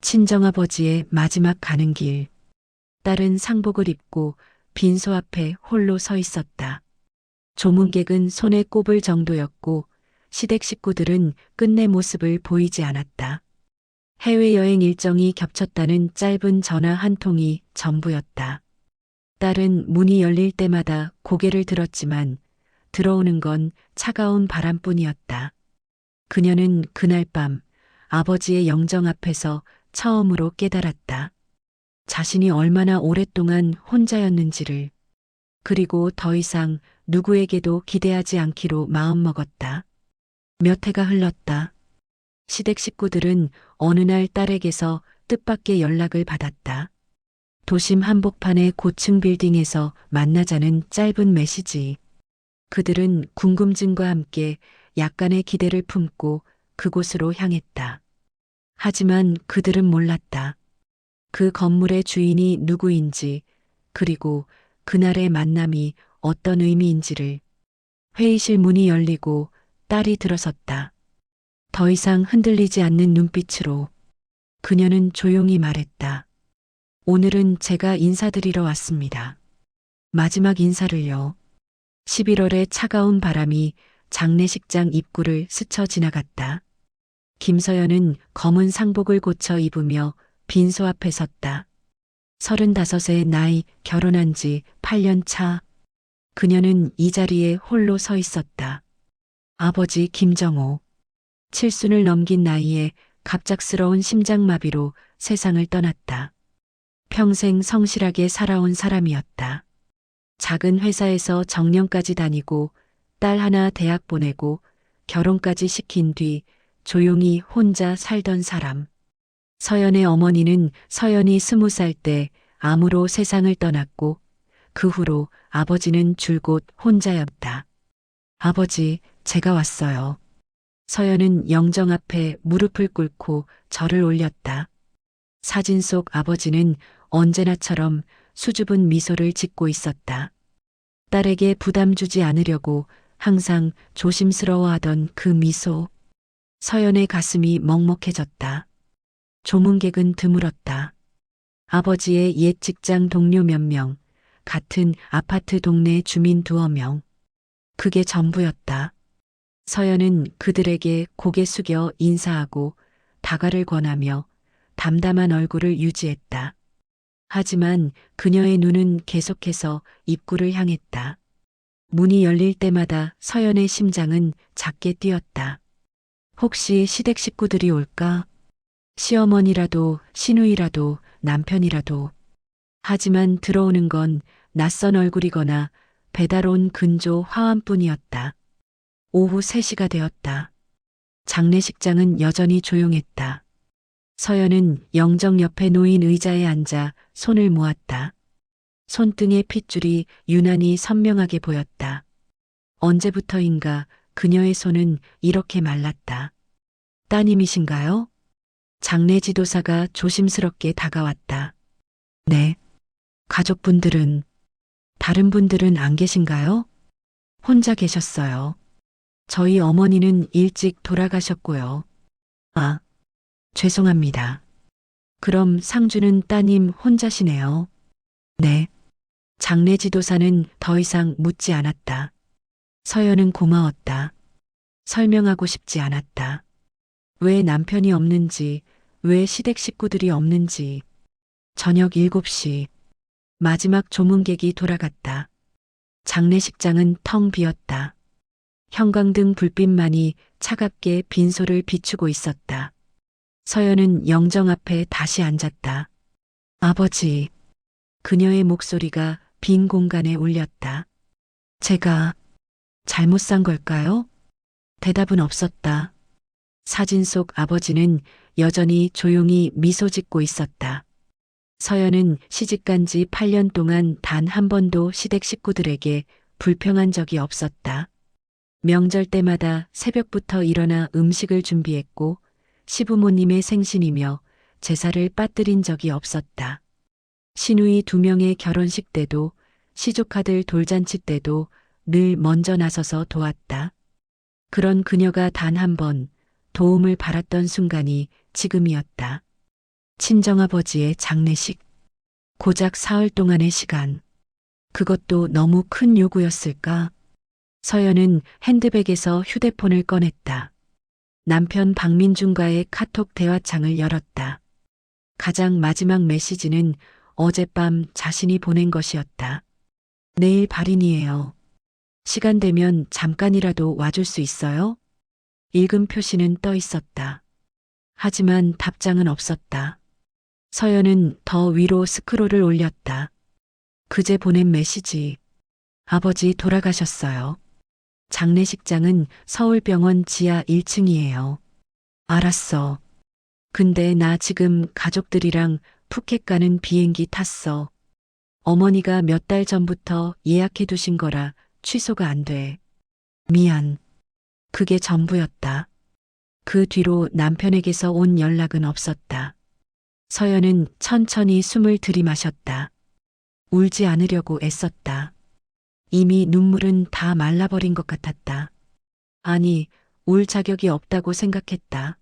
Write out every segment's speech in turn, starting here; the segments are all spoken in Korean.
친정아버지의 마지막 가는 길. 딸은 상복을 입고 빈소 앞에 홀로 서 있었다. 조문객은 손에 꼽을 정도였고 시댁 식구들은 끝내 모습을 보이지 않았다. 해외여행 일정이 겹쳤다는 짧은 전화 한 통이 전부였다. 딸은 문이 열릴 때마다 고개를 들었지만 들어오는 건 차가운 바람뿐이었다. 그녀는 그날 밤 아버지의 영정 앞에서 처음으로 깨달았다. 자신이 얼마나 오랫동안 혼자였는지를, 그리고 더 이상 누구에게도 기대하지 않기로 마음먹었다. 몇 해가 흘렀다. 시댁 식구들은 어느 날 딸에게서 뜻밖의 연락을 받았다. 도심 한복판의 고층 빌딩에서 만나자는 짧은 메시지. 그들은 궁금증과 함께 약간의 기대를 품고 그곳으로 향했다. 하지만 그들은 몰랐다. 그 건물의 주인이 누구인지, 그리고 그날의 만남이 어떤 의미인지를. 회의실 문이 열리고 딸이 들어섰다. 더 이상 흔들리지 않는 눈빛으로. 그녀는 조용히 말했다. 오늘은 제가 인사드리러 왔습니다. 마지막 인사를요. 11월의 차가운 바람이 장례식장 입구를 스쳐 지나갔다. 김서연은 검은 상복을 고쳐 입으며 빈소 앞에 섰다. 35의 나이, 결혼한 지 8년 차. 그녀는 이 자리에 홀로 서 있었다. 아버지 김정호. 칠순을 넘긴 나이에 갑작스러운 심장마비로 세상을 떠났다. 평생 성실하게 살아온 사람이었다. 작은 회사에서 정년까지 다니고 딸 하나 대학 보내고 결혼까지 시킨 뒤 조용히 혼자 살던 사람. 서연의 어머니는 서연이 20살 때 암으로 세상을 떠났고 그 후로 아버지는 줄곧 혼자였다. 아버지, 제가 왔어요. 서연은 영정 앞에 무릎을 꿇고 절을 올렸다. 사진 속 아버지는 언제나처럼 수줍은 미소를 짓고 있었다. 딸에게 부담 주지 않으려고 항상 조심스러워하던 그 미소. 서연의 가슴이 먹먹해졌다. 조문객은 드물었다. 아버지의 옛 직장 동료 몇 명, 같은 아파트 동네 주민 2명. 그게 전부였다. 서연은 그들에게 고개 숙여 인사하고 다가를 권하며 담담한 얼굴을 유지했다. 하지만 그녀의 눈은 계속해서 입구를 향했다. 문이 열릴 때마다 서연의 심장은 작게 뛰었다. 혹시 시댁 식구들이 올까? 시어머니라도, 시누이라도, 남편이라도. 하지만 들어오는 건 낯선 얼굴이거나 배달 온 근조 화환뿐이었다. 오후 3시가 되었다. 장례식장은 여전히 조용했다. 서연은 영정 옆에 놓인 의자에 앉아 손을 모았다. 손등의 핏줄이 유난히 선명하게 보였다. 언제부터인가 그녀의 손은 이렇게 말랐다. 따님이신가요? 장례 지도사가 조심스럽게 다가왔다. 네. 가족분들은, 다른 분들은 안 계신가요? 혼자 계셨어요. 저희 어머니는 일찍 돌아가셨고요. 아, 죄송합니다. 그럼 상주는 따님 혼자시네요. 네. 장례 지도사는 더 이상 묻지 않았다. 서연은 고마웠다. 설명하고 싶지 않았다. 왜 남편이 없는지, 왜 시댁 식구들이 없는지. 저녁 7시. 마지막 조문객이 돌아갔다. 장례식장은 텅 비었다. 형광등 불빛만이 차갑게 빈소를 비추고 있었다. 서연은 영정 앞에 다시 앉았다. 아버지. 그녀의 목소리가 빈 공간에 울렸다. 제가 잘못 산 걸까요? 대답은 없었다. 사진 속 아버지는 여전히 조용히 미소 짓고 있었다. 서연은 시집간 지 8년 동안 단 한 번도 시댁 식구들에게 불평한 적이 없었다. 명절 때마다 새벽부터 일어나 음식을 준비했고 시부모님의 생신이며 제사를 빠뜨린 적이 없었다. 시누이 2명의 결혼식 때도 시조카들 돌잔치 때도 늘 먼저 나서서 도왔다. 그런 그녀가 단 한 번 도움을 받았던 순간이 지금이었다. 친정아버지의 장례식. 고작 사흘 동안의 시간. 그것도 너무 큰 요구였을까? 서연은 핸드백에서 휴대폰을 꺼냈다. 남편 박민준과의 카톡 대화창을 열었다. 가장 마지막 메시지는 어젯밤 자신이 보낸 것이었다. 내일 발인이에요. 시간 되면 잠깐이라도 와줄 수 있어요? 읽음 표시는 떠 있었다. 하지만 답장은 없었다. 서연은 더 위로 스크롤을 올렸다. 그제 보낸 메시지. 아버지 돌아가셨어요. 장례식장은 서울병원 지하 1층이에요. 알았어. 근데 나 지금 가족들이랑 푸켓 가는 비행기 탔어. 어머니가 몇 달 전부터 예약해 두신 거라 취소가 안 돼. 미안. 그게 전부였다. 그 뒤로 남편에게서 온 연락은 없었다. 서연은 천천히 숨을 들이마셨다. 울지 않으려고 애썼다. 이미 눈물은 다 말라버린 것 같았다. 아니, 울 자격이 없다고 생각했다.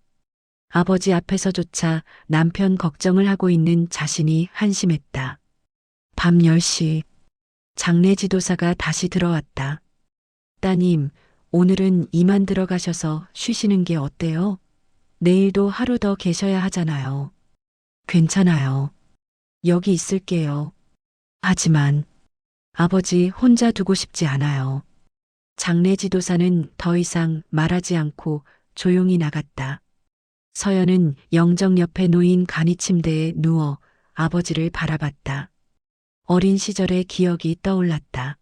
아버지 앞에서조차 남편 걱정을 하고 있는 자신이 한심했다. 밤 10시, 장례 지도사가 다시 들어왔다. 따님, 오늘은 이만 들어가셔서 쉬시는 게 어때요? 내일도 하루 더 계셔야 하잖아요. 괜찮아요. 여기 있을게요. 하지만 아버지 혼자 두고 싶지 않아요. 장례 지도사는 더 이상 말하지 않고 조용히 나갔다. 서연은 영정 옆에 놓인 간이 침대에 누워 아버지를 바라봤다. 어린 시절의 기억이 떠올랐다.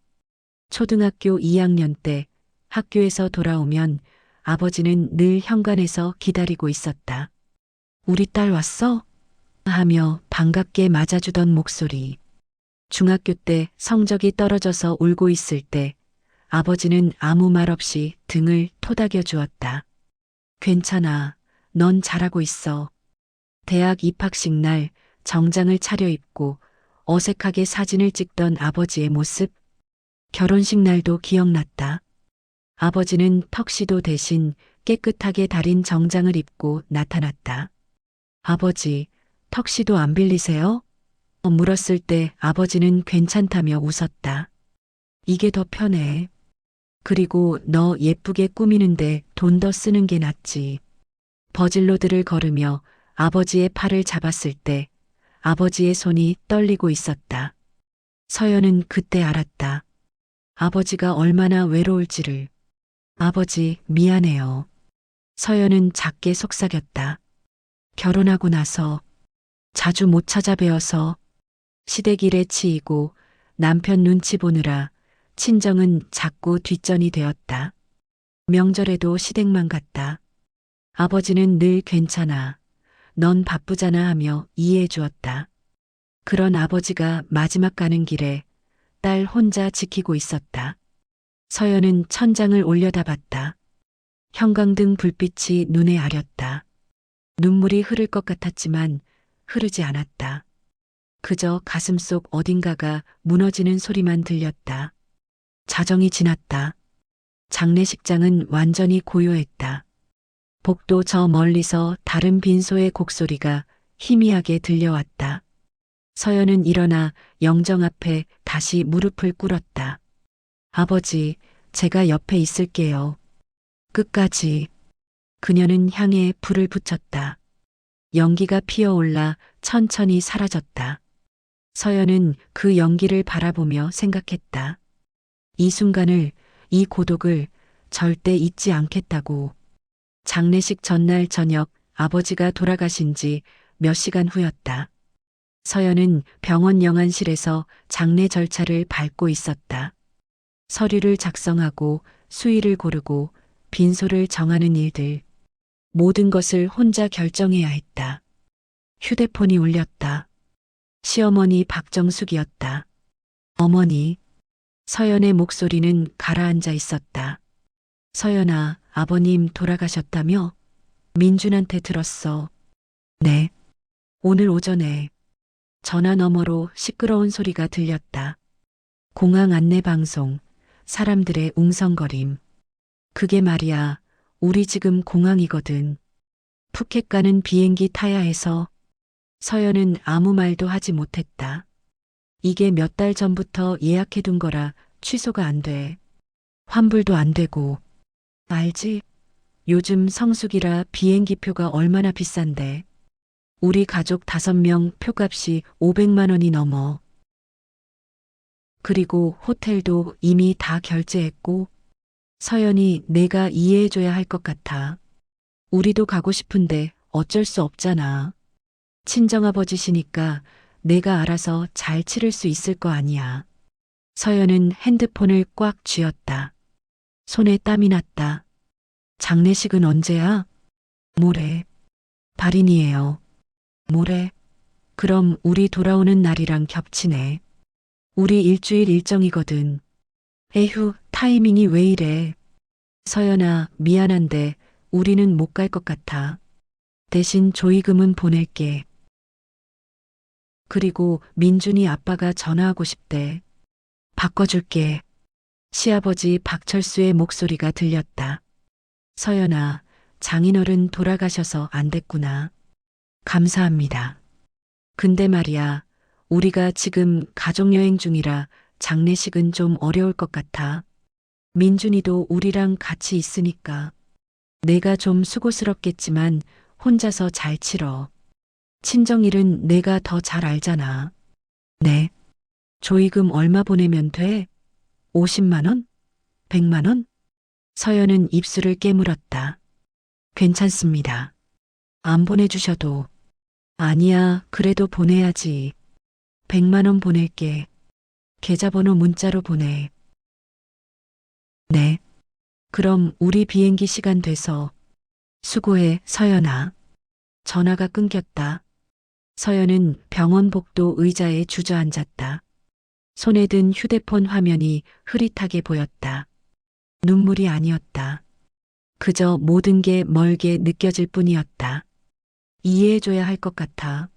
초등학교 2학년 때 학교에서 돌아오면 아버지는 늘 현관에서 기다리고 있었다. 우리 딸 왔어? 하며 반갑게 맞아주던 목소리. 중학교 때 성적이 떨어져서 울고 있을 때 아버지는 아무 말 없이 등을 토닥여 주었다. 괜찮아. 넌 잘하고 있어. 대학 입학식 날 정장을 차려입고 어색하게 사진을 찍던 아버지의 모습. 결혼식 날도 기억났다. 아버지는 턱시도 대신 깨끗하게 다린 정장을 입고 나타났다. 아버지, 턱시도 안 빌리세요? 물었을 때 아버지는 괜찮다며 웃었다. 이게 더 편해. 그리고 너 예쁘게 꾸미는데 돈 더 쓰는 게 낫지. 버질로드를 걸으며 아버지의 팔을 잡았을 때 아버지의 손이 떨리고 있었다. 서연은 그때 알았다. 아버지가 얼마나 외로울지를. 아버지, 미안해요. 서연은 작게 속삭였다. 결혼하고 나서 자주 못 찾아뵈어서 시댁 일에 치이고 남편 눈치 보느라 친정은 자꾸 뒷전이 되었다. 명절에도 시댁만 갔다. 아버지는 늘 괜찮아. 넌 바쁘잖아 하며 이해해 주었다. 그런 아버지가 마지막 가는 길에 딸 혼자 지키고 있었다. 서연은 천장을 올려다봤다. 형광등 불빛이 눈에 아렸다. 눈물이 흐를 것 같았지만 흐르지 않았다. 그저 가슴속 어딘가가 무너지는 소리만 들렸다. 자정이 지났다. 장례식장은 완전히 고요했다. 복도 저 멀리서 다른 빈소의 곡소리가 희미하게 들려왔다. 서연은 일어나 영정 앞에 다시 무릎을 꿇었다. 아버지, 제가 옆에 있을게요. 끝까지. 그녀는 향에 불을 붙였다. 연기가 피어올라 천천히 사라졌다. 서연은 그 연기를 바라보며 생각했다. 이 순간을, 이 고독을 절대 잊지 않겠다고. 장례식 전날 저녁 아버지가 돌아가신 지 몇 시간 후였다. 서연은 병원 영안실에서 장례 절차를 밟고 있었다. 서류를 작성하고 수의를 고르고 빈소를 정하는 일들. 모든 것을 혼자 결정해야 했다. 휴대폰이 울렸다. 시어머니 박정숙이었다. 어머니. 서연의 목소리는 가라앉아 있었다. 서연아, 아버님 돌아가셨다며? 민준한테 들었어. 네. 오늘 오전에. 전화 너머로 시끄러운 소리가 들렸다. 공항 안내 방송, 사람들의 웅성거림. 그게 말이야, 우리 지금 공항이거든. 푸켓 가는 비행기 타야 해서. 서연은 아무 말도 하지 못했다. 이게 몇 달 전부터 예약해둔 거라 취소가 안 돼. 환불도 안 되고. 알지? 요즘 성수기라 비행기 표가 얼마나 비싼데. 우리 가족 5명 표값이 500만 원이 넘어. 그리고 호텔도 이미 다 결제했고. 서연이 내가 이해해줘야 할 것 같아. 우리도 가고 싶은데 어쩔 수 없잖아. 친정아버지시니까 내가 알아서 잘 치를 수 있을 거 아니야. 서연은 핸드폰을 꽉 쥐었다. 손에 땀이 났다. 장례식은 언제야? 모레. 발인이에요. 모레. 그럼 우리 돌아오는 날이랑 겹치네. 우리 일주일 일정이거든. 에휴, 타이밍이 왜 이래. 서연아, 미안한데 우리는 못 갈 것 같아. 대신 조의금은 보낼게. 그리고 민준이 아빠가 전화하고 싶대. 바꿔줄게. 시아버지 박철수의 목소리가 들렸다. 서연아, 장인어른 돌아가셔서 안 됐구나. 감사합니다. 근데 말이야, 우리가 지금 가족여행 중이라 장례식은 좀 어려울 것 같아. 민준이도 우리랑 같이 있으니까. 내가 좀 수고스럽겠지만 혼자서 잘 치러. 친정일은 내가 더 잘 알잖아. 네. 조의금 얼마 보내면 돼? 50만 원? 100만 원? 서연은 입술을 깨물었다. 괜찮습니다. 안 보내주셔도. 아니야, 그래도 보내야지. 100만 원 보낼게. 계좌번호 문자로 보내. 네. 그럼 우리 비행기 시간 돼서. 수고해, 서연아. 전화가 끊겼다. 서연은 병원 복도 의자에 주저앉았다. 손에 든 휴대폰 화면이 흐릿하게 보였다. 눈물이 아니었다. 그저 모든 게 멀게 느껴질 뿐이었다. 이해해줘야 할 것 같아.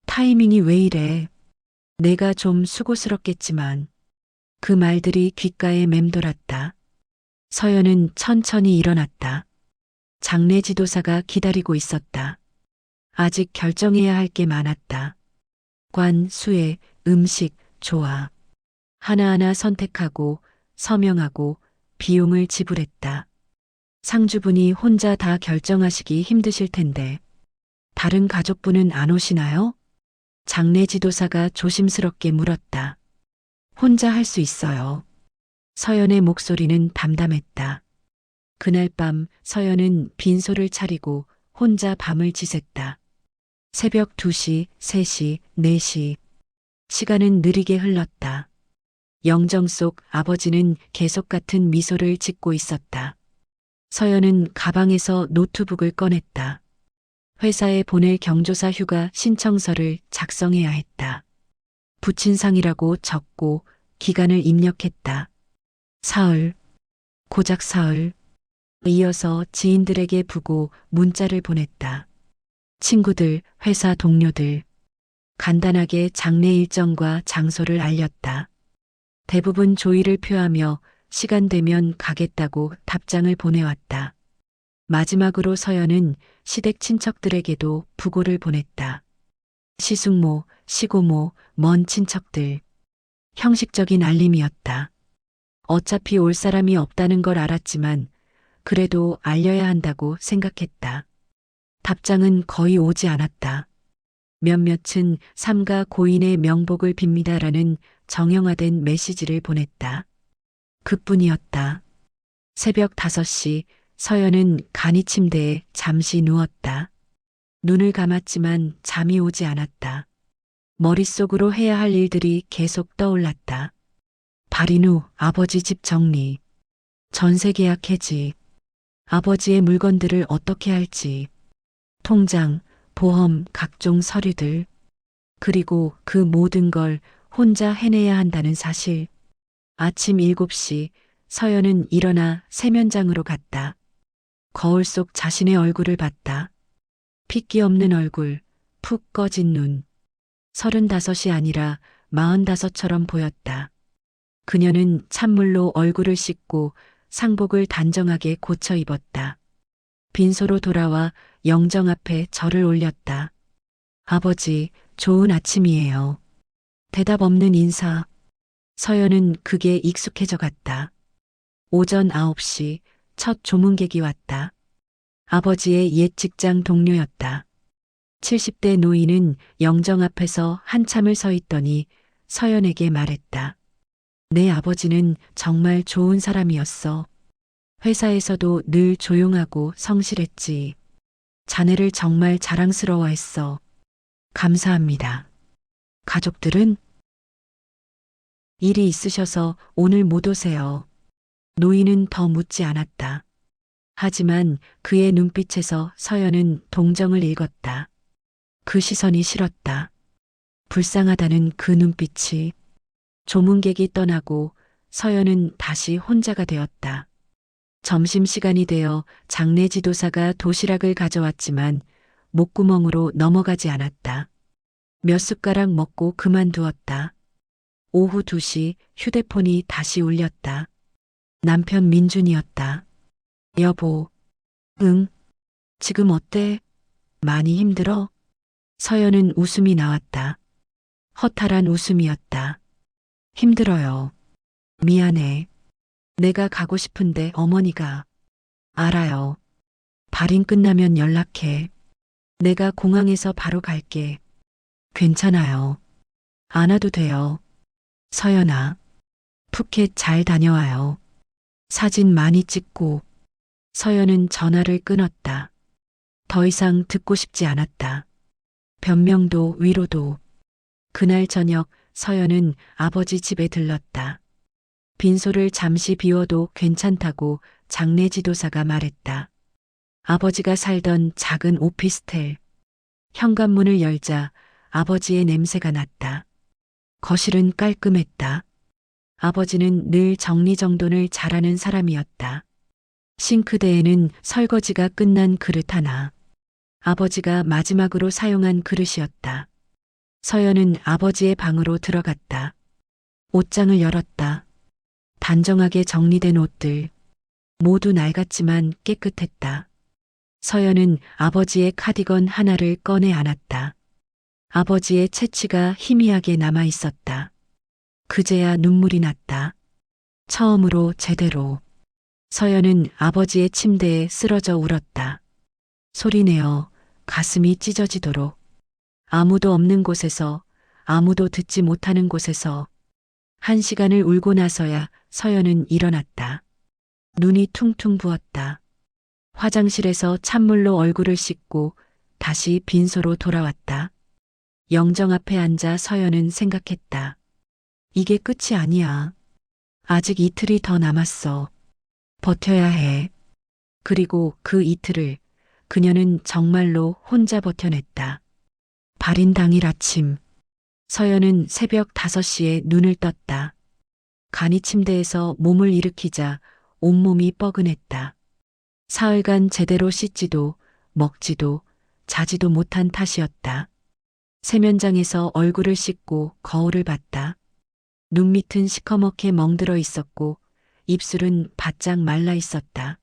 타이밍이 왜 이래. 내가 좀 수고스럽겠지만. 그 말들이 귓가에 맴돌았다. 서연은 천천히 일어났다. 장례 지도사가 기다리고 있었다. 아직 결정해야 할 게 많았다. 관, 수혜, 음식, 조화. 하나하나 선택하고 서명하고 비용을 지불했다. 상주분이 혼자 다 결정하시기 힘드실 텐데. 다른 가족분은 안 오시나요? 장례 지도사가 조심스럽게 물었다. 혼자 할 수 있어요. 서연의 목소리는 담담했다. 그날 밤 서연은 빈소를 차리고 혼자 밤을 지샜다. 새벽 2시, 3시, 4시. 시간은 느리게 흘렀다. 영정 속 아버지는 계속 같은 미소를 짓고 있었다. 서연은 가방에서 노트북을 꺼냈다. 회사에 보낼 경조사 휴가 신청서를 작성해야 했다. 부친상이라고 적고 기간을 입력했다. 사흘, 고작 사흘. 이어서 지인들에게 부고 문자를 보냈다. 친구들, 회사 동료들. 간단하게 장례 일정과 장소를 알렸다. 대부분 조의를 표하며 시간 되면 가겠다고 답장을 보내왔다. 마지막으로 서연은 시댁 친척들에게도 부고를 보냈다. 시숙모, 시고모, 먼 친척들. 형식적인 알림이었다. 어차피 올 사람이 없다는 걸 알았지만 그래도 알려야 한다고 생각했다. 답장은 거의 오지 않았다. 몇몇은 삼가 고인의 명복을 빕니다라는 정형화된 메시지를 보냈다. 그뿐이었다. 새벽 5시 서연은 간이 침대에 잠시 누웠다. 눈을 감았지만 잠이 오지 않았다. 머릿속으로 해야 할 일들이 계속 떠올랐다. 발인 후 아버지 집 정리, 전세 계약 해지, 아버지의 물건들을 어떻게 할지, 통장, 보험, 각종 서류들, 그리고 그 모든 걸 혼자 해내야 한다는 사실. 아침 7시 서연은 일어나 세면장으로 갔다. 거울 속 자신의 얼굴을 봤다. 핏기 없는 얼굴, 푹 꺼진 눈. 35이 아니라 45처럼 보였다. 그녀는 찬물로 얼굴을 씻고 상복을 단정하게 고쳐 입었다. 빈소로 돌아와 영정 앞에 절을 올렸다. 아버지, 좋은 아침이에요. 대답 없는 인사. 서연은 그게 익숙해져 갔다. 오전 9시 첫 조문객이 왔다. 아버지의 옛 직장 동료였다. 70대 노인은 영정 앞에서 한참을 서 있더니 서연에게 말했다. 내 아버지는 정말 좋은 사람이었어. 회사에서도 늘 조용하고 성실했지. 자네를 정말 자랑스러워했어. 감사합니다. 가족들은? 일이 있으셔서 오늘 못 오세요. 노인은 더 묻지 않았다. 하지만 그의 눈빛에서 서연은 동정을 읽었다. 그 시선이 싫었다. 불쌍하다는 그 눈빛이. 조문객이 떠나고 서연은 다시 혼자가 되었다. 점심시간이 되어 장례 지도사가 도시락을 가져왔지만 목구멍으로 넘어가지 않았다. 몇 숟가락 먹고 그만두었다. 오후 2시 휴대폰이 다시 울렸다. 남편 민준이었다. 여보. 응. 지금 어때? 많이 힘들어? 서연은 웃음이 나왔다. 허탈한 웃음이었다. 힘들어요. 미안해. 내가 가고 싶은데 어머니가. 알아요. 발인 끝나면 연락해. 내가 공항에서 바로 갈게. 괜찮아요. 안 와도 돼요. 서연아. 푸켓 잘 다녀와요. 사진 많이 찍고. 서연은 전화를 끊었다. 더 이상 듣고 싶지 않았다. 변명도 위로도. 그날 저녁 서연은 아버지 집에 들렀다. 빈소를 잠시 비워도 괜찮다고 장례 지도사가 말했다. 아버지가 살던 작은 오피스텔. 현관문을 열자 아버지의 냄새가 났다. 거실은 깔끔했다. 아버지는 늘 정리정돈을 잘하는 사람이었다. 싱크대에는 설거지가 끝난 그릇 하나. 아버지가 마지막으로 사용한 그릇이었다. 서연은 아버지의 방으로 들어갔다. 옷장을 열었다. 단정하게 정리된 옷들. 모두 낡았지만 깨끗했다. 서연은 아버지의 카디건 하나를 꺼내 안았다. 아버지의 채취가 희미하게 남아 있었다. 그제야 눈물이 났다. 처음으로 제대로. 서연은 아버지의 침대에 쓰러져 울었다. 소리내어 가슴이 찢어지도록. 아무도 없는 곳에서, 아무도 듣지 못하는 곳에서 1시간을 울고 나서야 서연은 일어났다. 눈이 퉁퉁 부었다. 화장실에서 찬물로 얼굴을 씻고 다시 빈소로 돌아왔다. 영정 앞에 앉아 서연은 생각했다. 이게 끝이 아니야. 아직 이틀이 더 남았어. 버텨야 해. 그리고 그 이틀을 그녀는 정말로 혼자 버텨냈다. 발인 당일 아침. 서연은 새벽 5시에 눈을 떴다. 간이 침대에서 몸을 일으키자 온몸이 뻐근했다. 사흘간 제대로 씻지도 먹지도 자지도 못한 탓이었다. 세면장에서 얼굴을 씻고 거울을 봤다. 눈 밑은 시커멓게 멍들어 있었고 입술은 바짝 말라 있었다.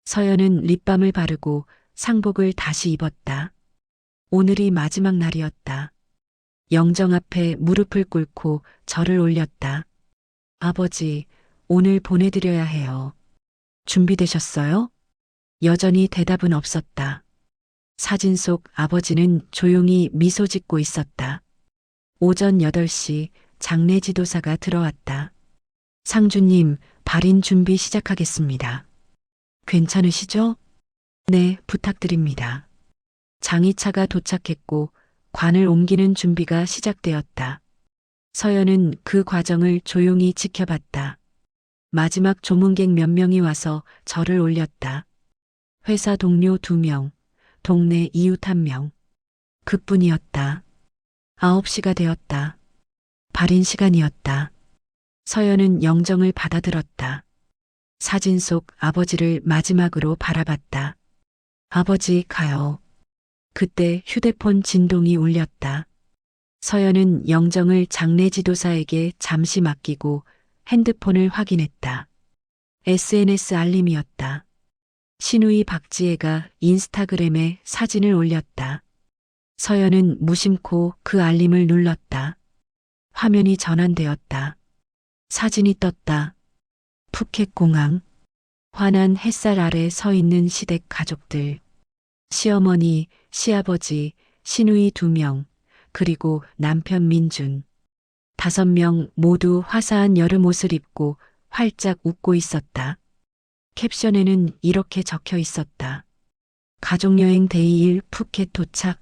서연은 립밤을 바르고 상복을 다시 입었다. 오늘이 마지막 날이었다. 영정 앞에 무릎을 꿇고 절을 올렸다. 아버지, 오늘 보내드려야 해요. 준비되셨어요? 여전히 대답은 없었다. 사진 속 아버지는 조용히 미소 짓고 있었다. 오전 8시 장례 지도사가 들어왔다. 상주님, 발인 준비 시작하겠습니다. 괜찮으시죠? 네, 부탁드립니다. 장의차가 도착했고 관을 옮기는 준비가 시작되었다. 서연은 그 과정을 조용히 지켜봤다. 마지막 조문객 몇 명이 와서 절을 올렸다. 회사 동료 2명, 동네 이웃 1명. 그뿐이었다. 9시가 되었다. 발인 시간이었다. 서연은 영정을 받아들었다. 사진 속 아버지를 마지막으로 바라봤다. 아버지, 가요. 그때 휴대폰 진동이 울렸다. 서연은 영정을 장례 지도사에게 잠시 맡기고 핸드폰을 확인했다. SNS 알림이었다. 신우이 박지혜가 인스타그램에 사진을 올렸다. 서연은 무심코 그 알림을 눌렀다. 화면이 전환되었다. 사진이 떴다. 푸켓 공항. 환한 햇살 아래 서 있는 시댁 가족들. 시어머니, 시아버지, 시누이 2명, 그리고 남편 민준. 5명 모두 화사한 여름 옷을 입고 활짝 웃고 있었다. 캡션에는 이렇게 적혀 있었다. 가족여행 데이 1 푸켓 도착.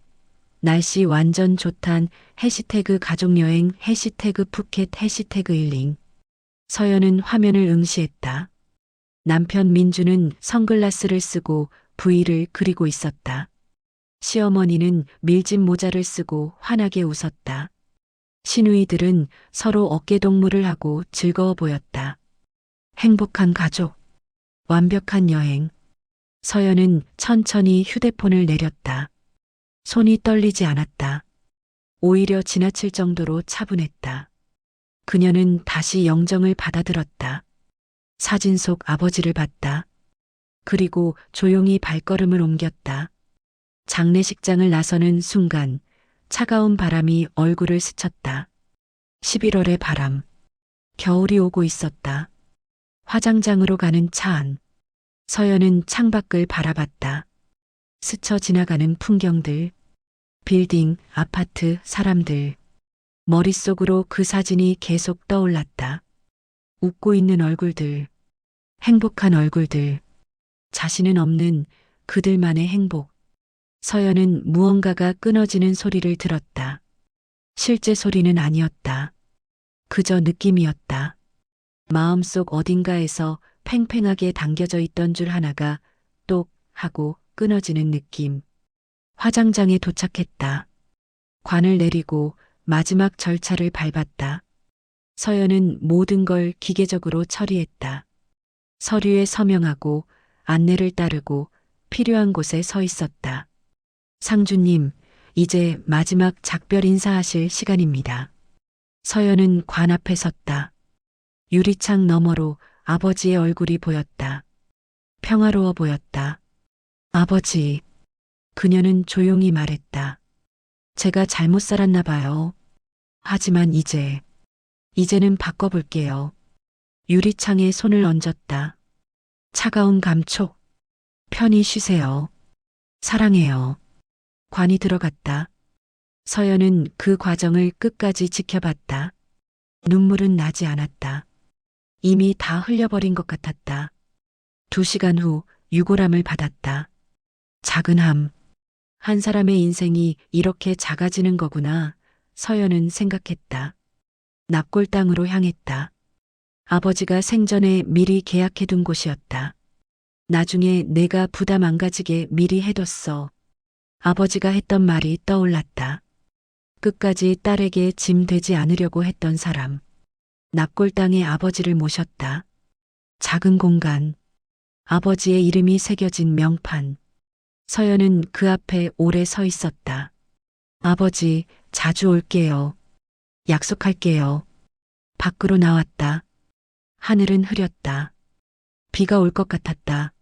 날씨 완전 좋단 해시태그 가족여행 해시태그 푸켓 해시태그 힐링. 서연은 화면을 응시했다. 남편 민주는 선글라스를 쓰고 V를 그리고 있었다. 시어머니는 밀짚 모자를 쓰고 환하게 웃었다. 시누이들은 서로 어깨동무를 하고 즐거워 보였다. 행복한 가족, 완벽한 여행. 서연은 천천히 휴대폰을 내렸다. 손이 떨리지 않았다. 오히려 지나칠 정도로 차분했다. 그녀는 다시 영정을 받아들었다. 사진 속 아버지를 봤다. 그리고 조용히 발걸음을 옮겼다. 장례식장을 나서는 순간 차가운 바람이 얼굴을 스쳤다. 11월의 바람. 겨울이 오고 있었다. 화장장으로 가는 차 안. 서연은 창밖을 바라봤다. 스쳐 지나가는 풍경들. 빌딩, 아파트, 사람들. 머릿속으로 그 사진이 계속 떠올랐다. 웃고 있는 얼굴들. 행복한 얼굴들. 자신은 없는 그들만의 행복. 서연은 무언가가 끊어지는 소리를 들었다. 실제 소리는 아니었다. 그저 느낌이었다. 마음속 어딘가에서 팽팽하게 당겨져 있던 줄 하나가 똑 하고 끊어지는 느낌. 화장장에 도착했다. 관을 내리고 마지막 절차를 밟았다. 서연은 모든 걸 기계적으로 처리했다. 서류에 서명하고 안내를 따르고 필요한 곳에 서 있었다. 상주님, 이제 마지막 작별 인사하실 시간입니다. 서연은 관 앞에 섰다. 유리창 너머로 아버지의 얼굴이 보였다. 평화로워 보였다. 아버지. 그녀는 조용히 말했다. 제가 잘못 살았나 봐요. 하지만 이제는 바꿔볼게요. 유리창에 손을 얹었다. 차가운 감촉. 편히 쉬세요. 사랑해요. 관이 들어갔다. 서연은 그 과정을 끝까지 지켜봤다. 눈물은 나지 않았다. 이미 다 흘려버린 것 같았다. 2시간 후 유골함을 받았다. 작은 함. 한 사람의 인생이 이렇게 작아지는 거구나. 서연은 생각했다. 납골 땅으로 향했다. 아버지가 생전에 미리 계약해둔 곳이었다. 나중에 내가 부담 안 가지게 미리 해뒀어. 아버지가 했던 말이 떠올랐다. 끝까지 딸에게 짐 되지 않으려고 했던 사람. 납골 땅에 아버지를 모셨다. 작은 공간. 아버지의 이름이 새겨진 명판. 서연은 그 앞에 오래 서 있었다. 아버지, 자주 올게요. 약속할게요. 밖으로 나왔다. 하늘은 흐렸다. 비가 올 것 같았다.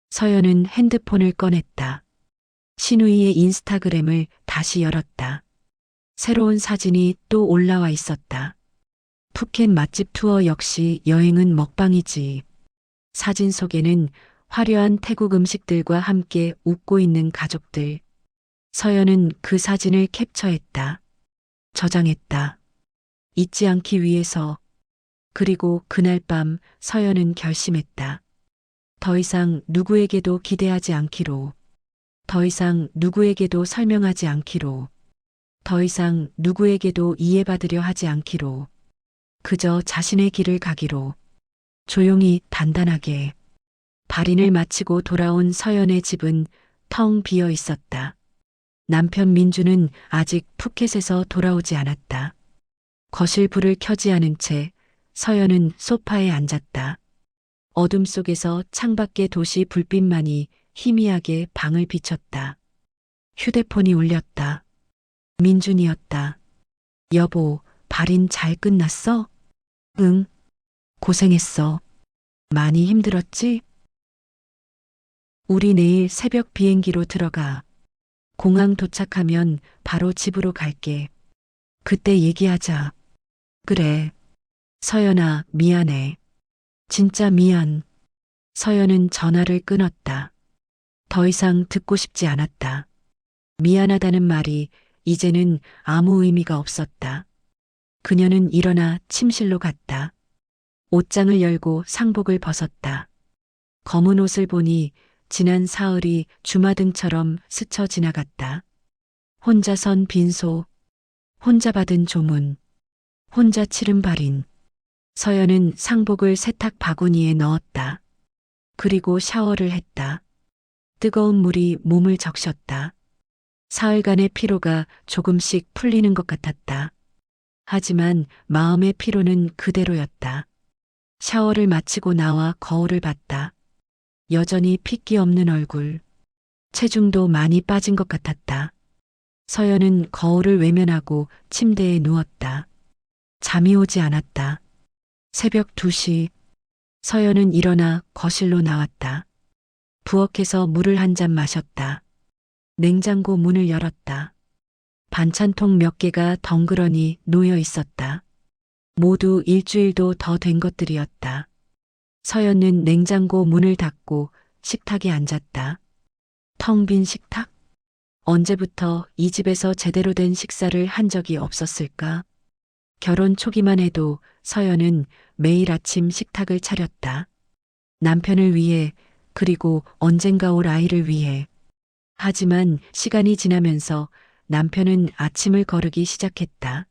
서연은 핸드폰을 꺼냈다. 시누이의 인스타그램을 다시 열었다. 새로운 사진이 또 올라와 있었다. 푸켓 맛집 투어 역시 여행은 먹방이지. 사진 속에는 화려한 태국 음식들과 함께 웃고 있는 가족들. 서연은 그 사진을 캡처했다. 저장했다. 잊지 않기 위해서. 그리고 그날 밤 서연은 결심했다. 더 이상 누구에게도 기대하지 않기로. 더 이상 누구에게도 설명하지 않기로. 더 이상 누구에게도 이해받으려 하지 않기로. 그저 자신의 길을 가기로. 조용히 단단하게. 발인을 마치고 돌아온 서연의 집은 텅 비어 있었다. 남편 민주는 아직 푸켓에서 돌아오지 않았다. 거실 불을 켜지 않은 채 서연은 소파에 앉았다. 어둠 속에서 창밖의 도시 불빛만이 희미하게 방을 비췄다. 휴대폰이 울렸다. 민준이었다. 여보, 발인 잘 끝났어? 응. 고생했어. 많이 힘들었지? 우리 내일 새벽 비행기로 들어가. 공항 도착하면 바로 집으로 갈게. 그때 얘기하자. 그래. 서연아, 미안해. 진짜 미안. 서연은 전화를 끊었다. 더 이상 듣고 싶지 않았다. 미안하다는 말이 이제는 아무 의미가 없었다. 그녀는 일어나 침실로 갔다. 옷장을 열고 상복을 벗었다. 검은 옷을 보니 지난 사흘이 주마등처럼 스쳐 지나갔다. 혼자 선 빈소, 혼자 받은 조문, 혼자 치른 발인. 서연은 상복을 세탁 바구니에 넣었다. 그리고 샤워를 했다. 뜨거운 물이 몸을 적셨다. 사흘간의 피로가 조금씩 풀리는 것 같았다. 하지만 마음의 피로는 그대로였다. 샤워를 마치고 나와 거울을 봤다. 여전히 핏기 없는 얼굴. 체중도 많이 빠진 것 같았다. 서연은 거울을 외면하고 침대에 누웠다. 잠이 오지 않았다. 새벽 2시. 서연은 일어나 거실로 나왔다. 부엌에서 물을 한 잔 마셨다. 냉장고 문을 열었다. 반찬통 몇 개가 덩그러니 놓여 있었다. 모두 일주일도 더 된 것들이었다. 서연은 냉장고 문을 닫고 식탁에 앉았다. 텅 빈 식탁? 언제부터 이 집에서 제대로 된 식사를 한 적이 없었을까? 결혼 초기만 해도 서연은 매일 아침 식탁을 차렸다. 남편을 위해, 그리고 언젠가 올 아이를 위해. 하지만 시간이 지나면서 남편은 아침을 거르기 시작했다.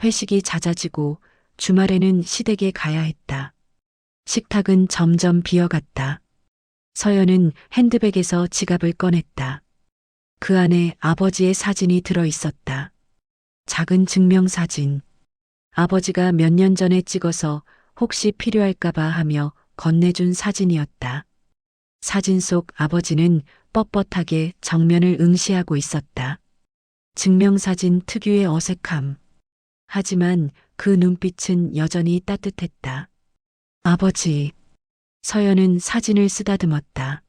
회식이 잦아지고 주말에는 시댁에 가야 했다. 식탁은 점점 비어갔다. 서연은 핸드백에서 지갑을 꺼냈다. 그 안에 아버지의 사진이 들어 있었다. 작은 증명사진. 아버지가 몇 년 전에 찍어서 혹시 필요할까봐 하며 건네준 사진이었다. 사진 속 아버지는 뻣뻣하게 정면을 응시하고 있었다. 증명사진 특유의 어색함. 하지만 그 눈빛은 여전히 따뜻했다. 아버지. 서연은 사진을 쓰다듬었다.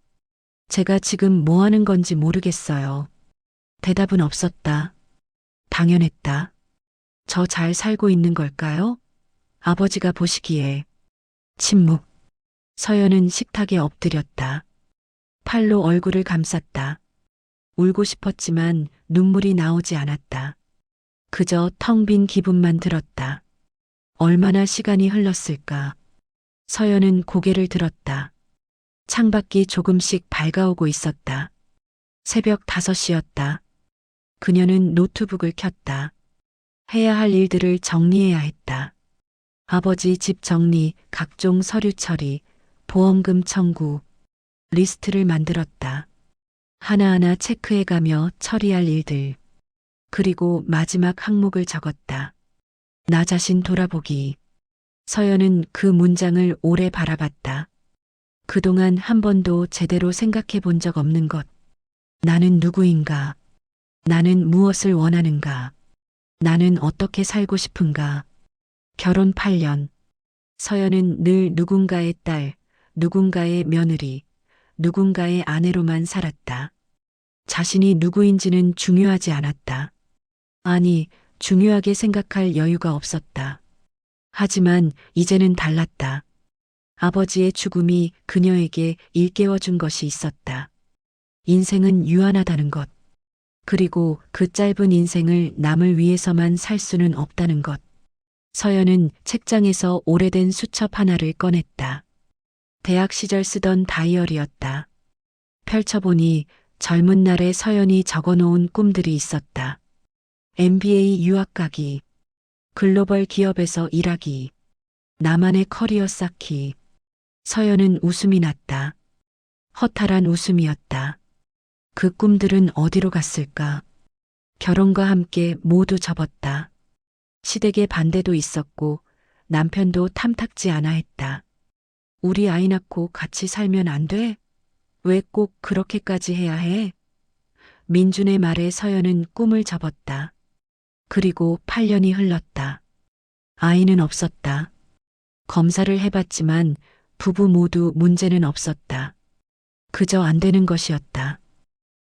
제가 지금 뭐 하는 건지 모르겠어요. 대답은 없었다. 당연했다. 저 잘 살고 있는 걸까요? 아버지가 보시기에. 침묵. 서연은 식탁에 엎드렸다. 팔로 얼굴을 감쌌다. 울고 싶었지만 눈물이 나오지 않았다. 그저 텅 빈 기분만 들었다. 얼마나 시간이 흘렀을까. 서연은 고개를 들었다. 창밖이 조금씩 밝아오고 있었다. 새벽 5시였다. 그녀는 노트북을 켰다. 해야 할 일들을 정리해야 했다. 아버지 집 정리, 각종 서류 처리, 보험금 청구, 리스트를 만들었다. 하나하나 체크해가며 처리할 일들. 그리고 마지막 항목을 적었다. 나 자신 돌아보기. 서연은 그 문장을 오래 바라봤다. 그동안 한 번도 제대로 생각해 본 적 없는 것. 나는 누구인가? 나는 무엇을 원하는가? 나는 어떻게 살고 싶은가? 결혼 8년. 서연은 늘 누군가의 딸, 누군가의 며느리, 누군가의 아내로만 살았다. 자신이 누구인지는 중요하지 않았다. 아니, 중요하게 생각할 여유가 없었다. 하지만 이제는 달랐다. 아버지의 죽음이 그녀에게 일깨워준 것이 있었다. 인생은 유한하다는 것. 그리고 그 짧은 인생을 남을 위해서만 살 수는 없다는 것. 서연은 책장에서 오래된 수첩 하나를 꺼냈다. 대학 시절 쓰던 다이어리였다. 펼쳐보니 젊은 날의 서연이 적어놓은 꿈들이 있었다. MBA 유학 가기, 글로벌 기업에서 일하기, 나만의 커리어 쌓기. 서연은 웃음이 났다. 허탈한 웃음이었다. 그 꿈들은 어디로 갔을까? 결혼과 함께 모두 접었다. 시댁의 반대도 있었고 남편도 탐탁지 않아 했다. 우리 아이 낳고 같이 살면 안 돼? 왜 꼭 그렇게까지 해야 해? 민준의 말에 서연은 꿈을 접었다. 그리고 8년이 흘렀다. 아이는 없었다. 검사를 해봤지만 부부 모두 문제는 없었다. 그저 안 되는 것이었다.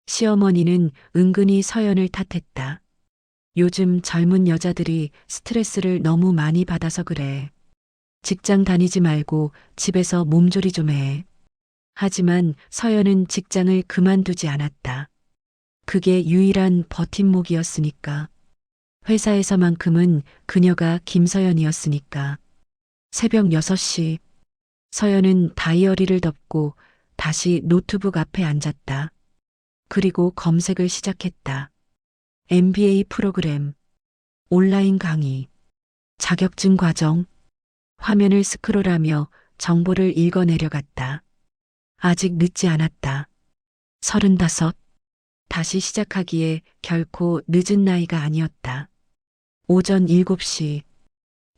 시어머니는 은근히 서연을 탓했다. 요즘 젊은 여자들이 스트레스를 너무 많이 받아서 그래. 직장 다니지 말고 집에서 몸조리 좀 해. 하지만 서연은 직장을 그만두지 않았다. 그게 유일한 버팀목이었으니까. 회사에서만큼은 그녀가 김서연이었으니까. 새벽 6시 서연은 다이어리를 덮고 다시 노트북 앞에 앉았다. 그리고 검색을 시작했다. MBA 프로그램, 온라인 강의, 자격증 과정, 화면을 스크롤하며 정보를 읽어내려갔다. 아직 늦지 않았다. 35. 다시 시작하기에 결코 늦은 나이가 아니었다. 오전 7시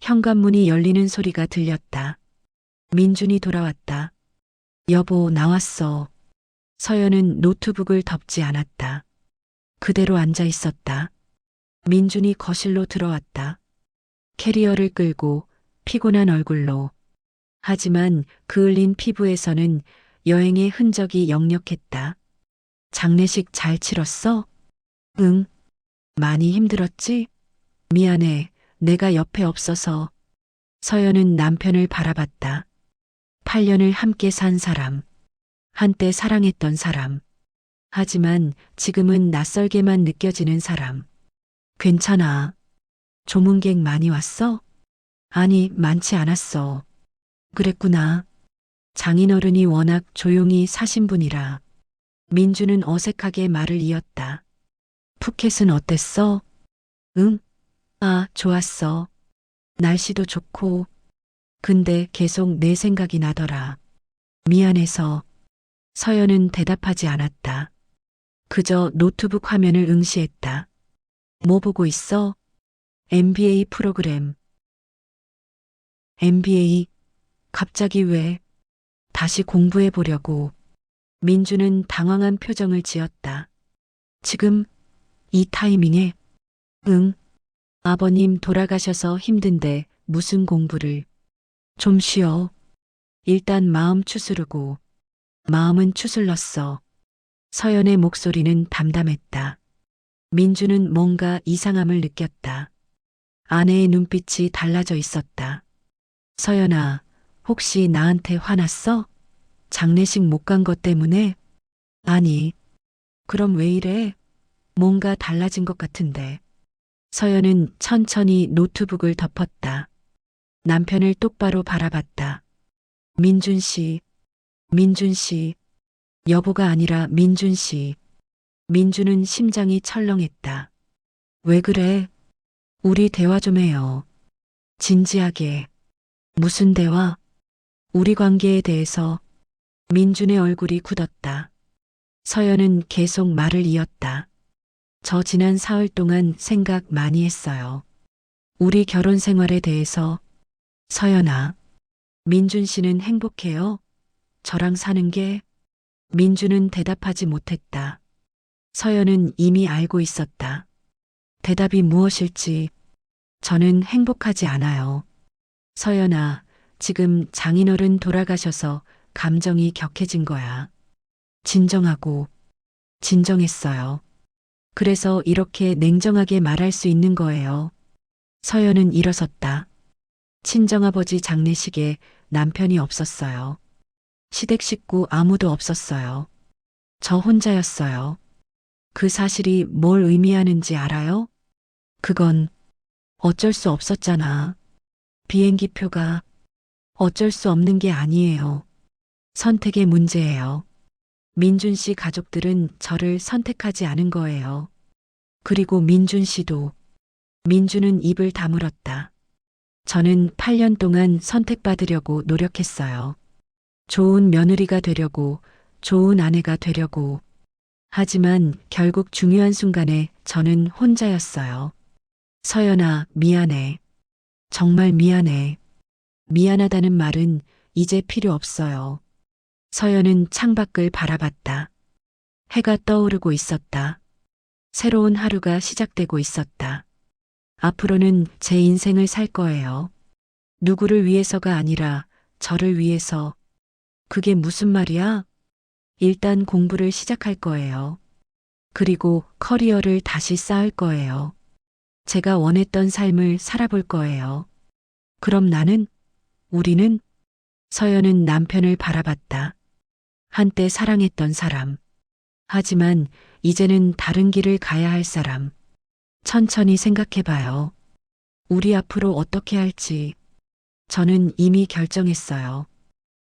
현관문이 열리는 소리가 들렸다. 민준이 돌아왔다. 여보, 나왔어. 서연은 노트북을 덮지 않았다. 그대로 앉아 있었다. 민준이 거실로 들어왔다. 캐리어를 끌고 피곤한 얼굴로. 하지만 그을린 피부에서는 여행의 흔적이 역력했다. 장례식 잘 치렀어? 응. 많이 힘들었지? 미안해. 내가 옆에 없어서. 서연은 남편을 바라봤다. 8년을 함께 산 사람. 한때 사랑했던 사람. 하지만 지금은 낯설게만 느껴지는 사람. 괜찮아. 조문객 많이 왔어? 아니, 많지 않았어. 그랬구나. 장인어른이 워낙 조용히 사신 분이라. 민주는 어색하게 말을 이었다. 푸켓은 어땠어? 응? 아, 좋았어. 날씨도 좋고. 근데 계속 내 생각이 나더라. 미안해서. 서연은 대답하지 않았다. 그저 노트북 화면을 응시했다. 뭐 보고 있어? MBA 프로그램. MBA? 갑자기 왜? 다시 공부해 보려고. 민주는 당황한 표정을 지었다. 지금 이 타이밍에? 응. 아버님 돌아가셔서 힘든데 무슨 공부를. 좀 쉬어. 일단 마음 추스르고. 마음은 추슬렀어. 서연의 목소리는 담담했다. 민주는 뭔가 이상함을 느꼈다. 아내의 눈빛이 달라져 있었다. 서연아, 혹시 나한테 화났어? 장례식 못 간 것 때문에? 아니, 그럼 왜 이래? 뭔가 달라진 것 같은데. 서연은 천천히 노트북을 덮었다. 남편을 똑바로 바라봤다. 민준 씨, 민준 씨, 여보가 아니라 민준 씨. 민주는 심장이 철렁했다. 왜 그래? 우리 대화 좀 해요. 진지하게. 무슨 대화? 우리 관계에 대해서. 민준의 얼굴이 굳었다. 서연은 계속 말을 이었다. 저 지난 사흘 동안 생각 많이 했어요. 우리 결혼 생활에 대해서. 서연아, 민준 씨는 행복해요? 저랑 사는 게? 민주는 대답하지 못했다. 서연은 이미 알고 있었다. 대답이 무엇일지. 저는 행복하지 않아요. 서연아, 지금 장인어른 돌아가셔서 감정이 격해진 거야. 진정하고. 진정했어요. 그래서 이렇게 냉정하게 말할 수 있는 거예요. 서연은 일어섰다. 친정아버지 장례식에 남편이 없었어요. 시댁 식구 아무도 없었어요. 저 혼자였어요. 그 사실이 뭘 의미하는지 알아요? 그건 어쩔 수 없었잖아. 비행기 표가 어쩔 수 없는 게 아니에요. 선택의 문제예요. 민준 씨 가족들은 저를 선택하지 않은 거예요. 그리고 민준 씨도. 민주는 입을 다물었다. 저는 8년 동안 선택받으려고 노력했어요. 좋은 며느리가 되려고, 좋은 아내가 되려고. 하지만 결국 중요한 순간에 저는 혼자였어요. 서연아, 미안해. 정말 미안해. 미안하다는 말은 이제 필요 없어요. 서연은 창밖을 바라봤다. 해가 떠오르고 있었다. 새로운 하루가 시작되고 있었다. 앞으로는 제 인생을 살 거예요. 누구를 위해서가 아니라 저를 위해서. 그게 무슨 말이야? 일단 공부를 시작할 거예요. 그리고 커리어를 다시 쌓을 거예요. 제가 원했던 삶을 살아볼 거예요. 그럼 우리는? 서연은 남편을 바라봤다. 한때 사랑했던 사람. 하지만 이제는 다른 길을 가야 할 사람. 천천히 생각해봐요. 우리 앞으로 어떻게 할지. 저는 이미 결정했어요.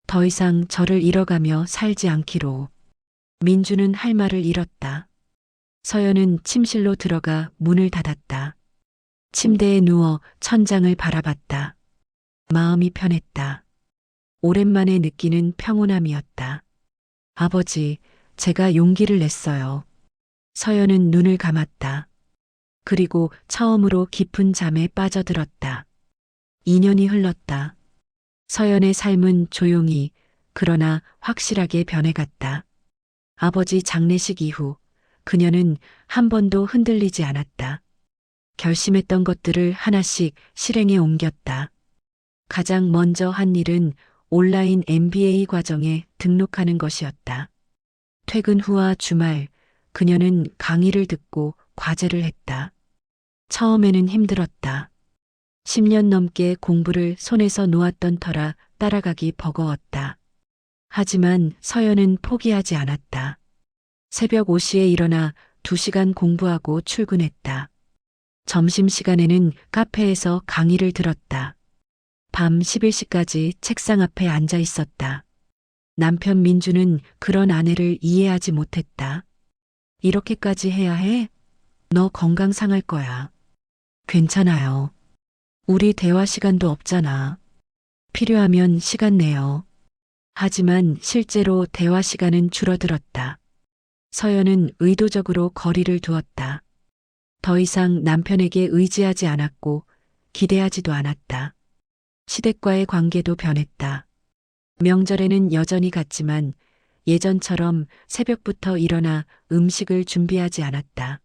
더 이상 저를 잃어가며 살지 않기로. 민주는 할 말을 잃었다. 서연은 침실로 들어가 문을 닫았다. 침대에 누워 천장을 바라봤다. 마음이 편했다. 오랜만에 느끼는 평온함이었다. 아버지, 제가 용기를 냈어요. 서연은 눈을 감았다. 그리고 처음으로 깊은 잠에 빠져들었다. 2년이 흘렀다. 서연의 삶은 조용히, 그러나 확실하게 변해갔다. 아버지 장례식 이후 그녀는 한 번도 흔들리지 않았다. 결심했던 것들을 하나씩 실행에 옮겼다. 가장 먼저 한 일은 온라인 MBA 과정에 등록하는 것이었다. 퇴근 후와 주말, 그녀는 강의를 듣고 과제를 했다. 처음에는 힘들었다. 10년 넘게 공부를 손에서 놓았던 터라 따라가기 버거웠다. 하지만 서연은 포기하지 않았다. 새벽 5시에 일어나 2시간 공부하고 출근했다. 점심시간에는 카페에서 강의를 들었다. 밤 11시까지 책상 앞에 앉아 있었다. 남편 민주는 그런 아내를 이해하지 못했다. 이렇게까지 해야 해? 너 건강 상할 거야. 괜찮아요. 우리 대화 시간도 없잖아. 필요하면 시간 내요. 하지만 실제로 대화 시간은 줄어들었다. 서연은 의도적으로 거리를 두었다. 더 이상 남편에게 의지하지 않았고 기대하지도 않았다. 시댁과의 관계도 변했다. 명절에는 여전히 갔지만 예전처럼 새벽부터 일어나 음식을 준비하지 않았다.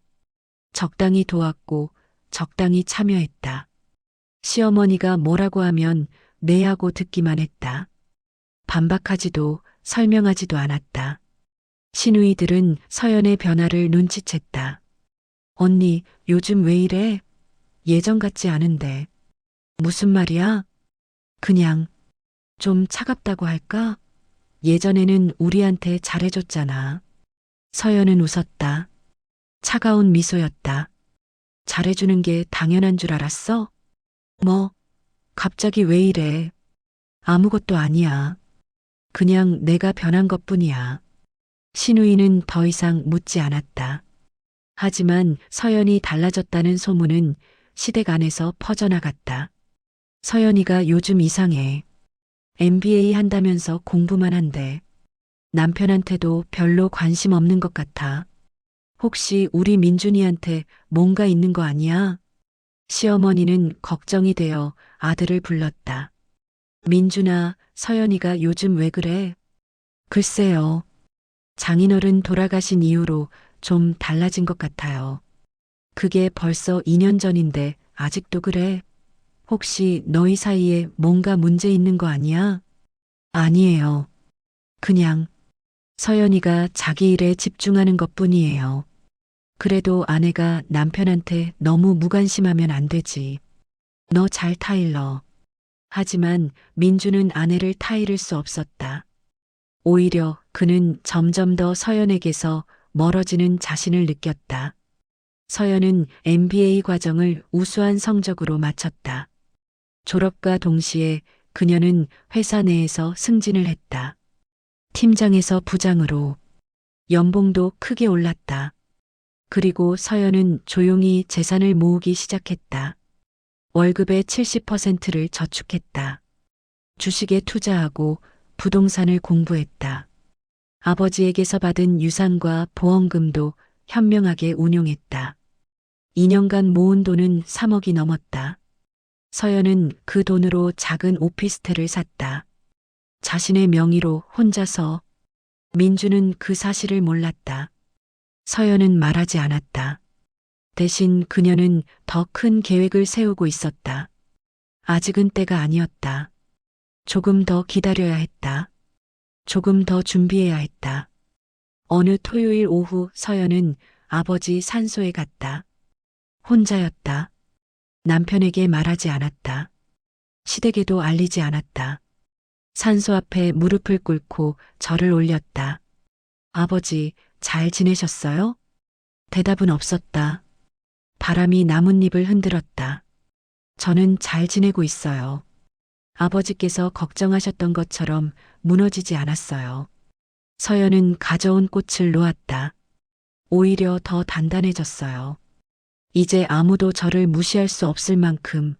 적당히 도왔고 적당히 참여했다. 시어머니가 뭐라고 하면 네 하고 듣기만 했다. 반박하지도 설명하지도 않았다. 시누이들은 서연의 변화를 눈치챘다. 언니, 요즘 왜 이래? 예전 같지 않은데. 무슨 말이야? 그냥 좀 차갑다고 할까? 예전에는 우리한테 잘해줬잖아. 서연은 웃었다. 차가운 미소였다. 잘해주는 게 당연한 줄 알았어? 뭐, 갑자기 왜 이래? 아무것도 아니야. 그냥 내가 변한 것뿐이야. 시누이는 더 이상 묻지 않았다. 하지만 서연이 달라졌다는 소문은 시댁 안에서 퍼져나갔다. 서연이가 요즘 이상해. MBA 한다면서 공부만 한대. 남편한테도 별로 관심 없는 것 같아. 혹시 우리 민준이한테 뭔가 있는 거 아니야? 시어머니는 걱정이 되어 아들을 불렀다. 민준아, 서연이가 요즘 왜 그래? 글쎄요. 장인어른 돌아가신 이후로 좀 달라진 것 같아요. 그게 벌써 2년 전인데 아직도 그래? 혹시 너희 사이에 뭔가 문제 있는 거 아니야? 아니에요. 그냥 서연이가 자기 일에 집중하는 것뿐이에요. 그래도 아내가 남편한테 너무 무관심하면 안 되지. 너 잘 타일러. 하지만 민주는 아내를 타이를 수 없었다. 오히려 그는 점점 더 서연에게서 멀어지는 자신을 느꼈다. 서연은 MBA 과정을 우수한 성적으로 마쳤다. 졸업과 동시에 그녀는 회사 내에서 승진을 했다. 팀장에서 부장으로 연봉도 크게 올랐다. 그리고 서연은 조용히 재산을 모으기 시작했다. 월급의 70%를 저축했다. 주식에 투자하고 부동산을 공부했다. 아버지에게서 받은 유산과 보험금도 현명하게 운용했다. 2년간 모은 돈은 3억이 넘었다. 서연은 그 돈으로 작은 오피스텔을 샀다. 자신의 명의로 혼자서. 민주는 그 사실을 몰랐다. 서연은 말하지 않았다. 대신 그녀는 더 큰 계획을 세우고 있었다. 아직은 때가 아니었다. 조금 더 기다려야 했다. 조금 더 준비해야 했다. 어느 토요일 오후 서연은 아버지 산소에 갔다. 혼자였다. 남편에게 말하지 않았다. 시댁에도 알리지 않았다. 산소 앞에 무릎을 꿇고 절을 올렸다. 아버지, 잘 지내셨어요? 대답은 없었다. 바람이 나뭇잎을 흔들었다. 저는 잘 지내고 있어요. 아버지께서 걱정하셨던 것처럼 무너지지 않았어요. 서연은 가져온 꽃을 놓았다. 오히려 더 단단해졌어요. 이제 아무도 저를 무시할 수 없을 만큼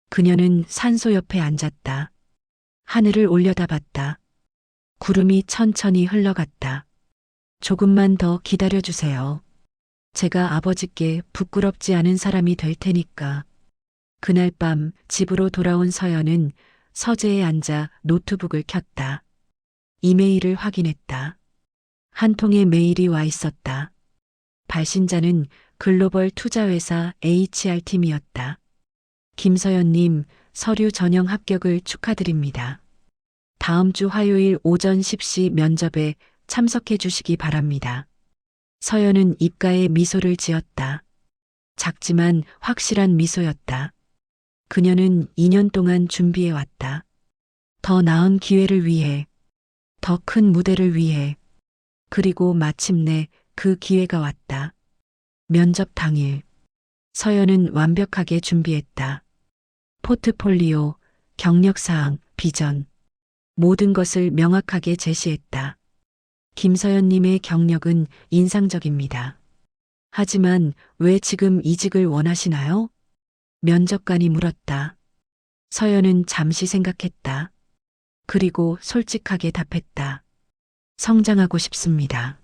그녀는 산소 옆에 앉았다. 하늘을 올려다봤다. 구름이 천천히 흘러갔다. 조금만 더 기다려주세요. 제가 아버지께 부끄럽지 않은 사람이 될 테니까. 그날 밤 집으로 돌아온 서연은 서재에 앉아 노트북을 켰다. 이메일을 확인했다. 한 통의 메일이 와 있었다. 발신자는 글로벌 투자회사 HR팀이었다. 김서연님, 서류 전형 합격을 축하드립니다. 다음 주 화요일 오전 10시 면접에 참석해 주시기 바랍니다. 서연은 입가에 미소를 지었다. 작지만 확실한 미소였다. 그녀는 2년 동안 준비해 왔다. 더 나은 기회를 위해, 더 큰 무대를 위해, 그리고 마침내 그 기회가 왔다. 면접 당일, 서연은 완벽하게 준비했다. 포트폴리오, 경력사항, 비전, 모든 것을 명확하게 제시했다. 김서연님의 경력은 인상적입니다. 하지만 왜 지금 이직을 원하시나요? 면접관이 물었다. 서연은 잠시 생각했다. 그리고 솔직하게 답했다. 성장하고 싶습니다.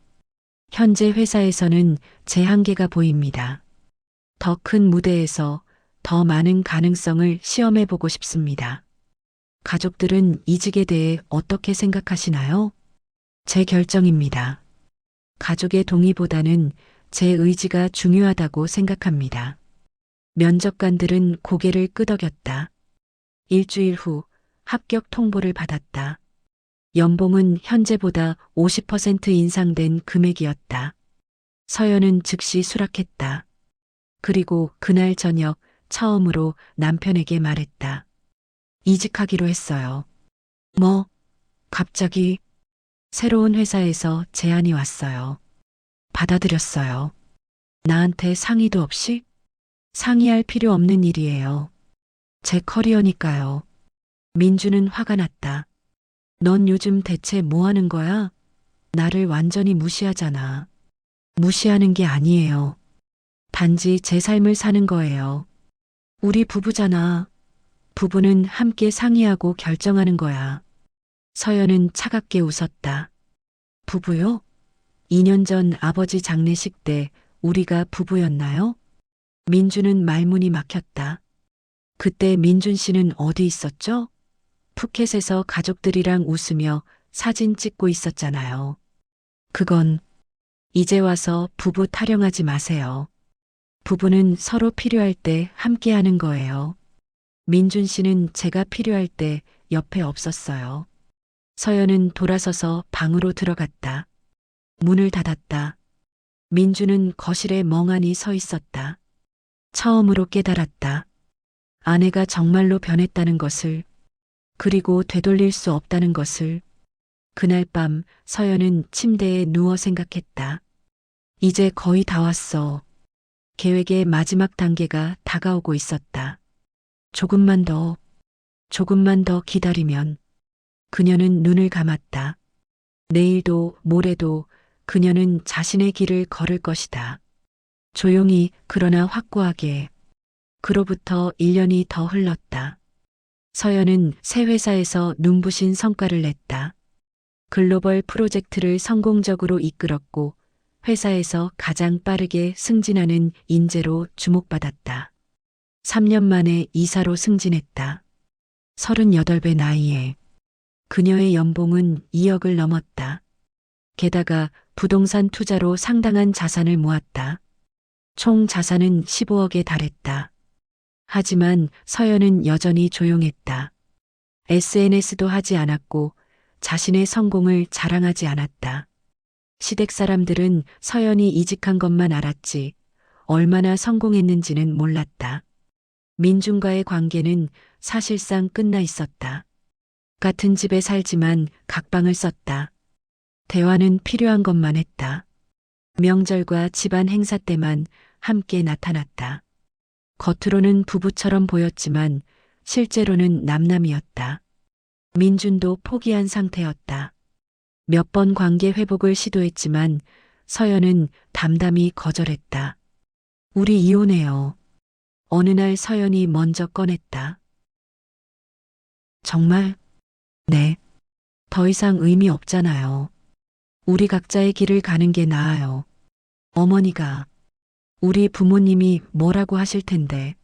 현재 회사에서는 제 한계가 보입니다. 더 큰 무대에서 더 많은 가능성을 시험해 보고 싶습니다. 가족들은 이직에 대해 어떻게 생각하시나요? 제 결정입니다. 가족의 동의보다는 제 의지가 중요하다고 생각합니다. 면접관들은 고개를 끄덕였다. 일주일 후 합격 통보를 받았다. 연봉은 현재보다 50% 인상된 금액이었다. 서연은 즉시 수락했다. 그리고 그날 저녁 처음으로 남편에게 말했다. 이직하기로 했어요. 뭐? 갑자기? 새로운 회사에서 제안이 왔어요. 받아들였어요. 나한테 상의도 없이? 상의할 필요 없는 일이에요. 제 커리어니까요. 민주는 화가 났다. 넌 요즘 대체 뭐 하는 거야? 나를 완전히 무시하잖아. 무시하는 게 아니에요. 단지 제 삶을 사는 거예요. 우리 부부잖아. 부부는 함께 상의하고 결정하는 거야. 서연은 차갑게 웃었다. 부부요? 2년 전 아버지 장례식 때 우리가 부부였나요? 민주는 말문이 막혔다. 그때 민준 씨는 어디 있었죠? 푸켓에서 가족들이랑 웃으며 사진 찍고 있었잖아요. 그건 이제 와서 부부 타령하지 마세요. 부부는 서로 필요할 때 함께 하는 거예요. 민준 씨는 제가 필요할 때 옆에 없었어요. 서연은 돌아서서 방으로 들어갔다. 문을 닫았다. 민주는 거실에 멍하니 서 있었다. 처음으로 깨달았다. 아내가 정말로 변했다는 것을, 그리고 되돌릴 수 없다는 것을. 그날 밤 서연은 침대에 누워 생각했다. 이제 거의 다 왔어. 계획의 마지막 단계가 다가오고 있었다. 조금만 더 기다리면. 그녀는 눈을 감았다. 내일도 모레도 그녀는 자신의 길을 걸을 것이다. 조용히 그러나 확고하게. 그로부터 1년이 더 흘렀다. 서연은 새 회사에서 눈부신 성과를 냈다. 글로벌 프로젝트를 성공적으로 이끌었고 회사에서 가장 빠르게 승진하는 인재로 주목받았다. 3년 만에 이사로 승진했다. 38배 나이에. 그녀의 연봉은 2억을 넘었다. 게다가 부동산 투자로 상당한 자산을 모았다. 총 자산은 15억에 달했다. 하지만 서연은 여전히 조용했다. SNS도 하지 않았고 자신의 성공을 자랑하지 않았다. 시댁 사람들은 서연이 이직한 것만 알았지 얼마나 성공했는지는 몰랐다. 민준과의 관계는 사실상 끝나 있었다. 같은 집에 살지만 각방을 썼다. 대화는 필요한 것만 했다. 명절과 집안 행사 때만 함께 나타났다. 겉으로는 부부처럼 보였지만 실제로는 남남이었다. 민준도 포기한 상태였다. 몇 번 관계 회복을 시도했지만 서연은 담담히 거절했다. 우리 이혼해요. 어느 날 서연이 먼저 꺼냈다. 정말? 네. 더 이상 의미 없잖아요. 우리 각자의 길을 가는 게 나아요. 어머니가, 우리 부모님이 뭐라고 하실 텐데.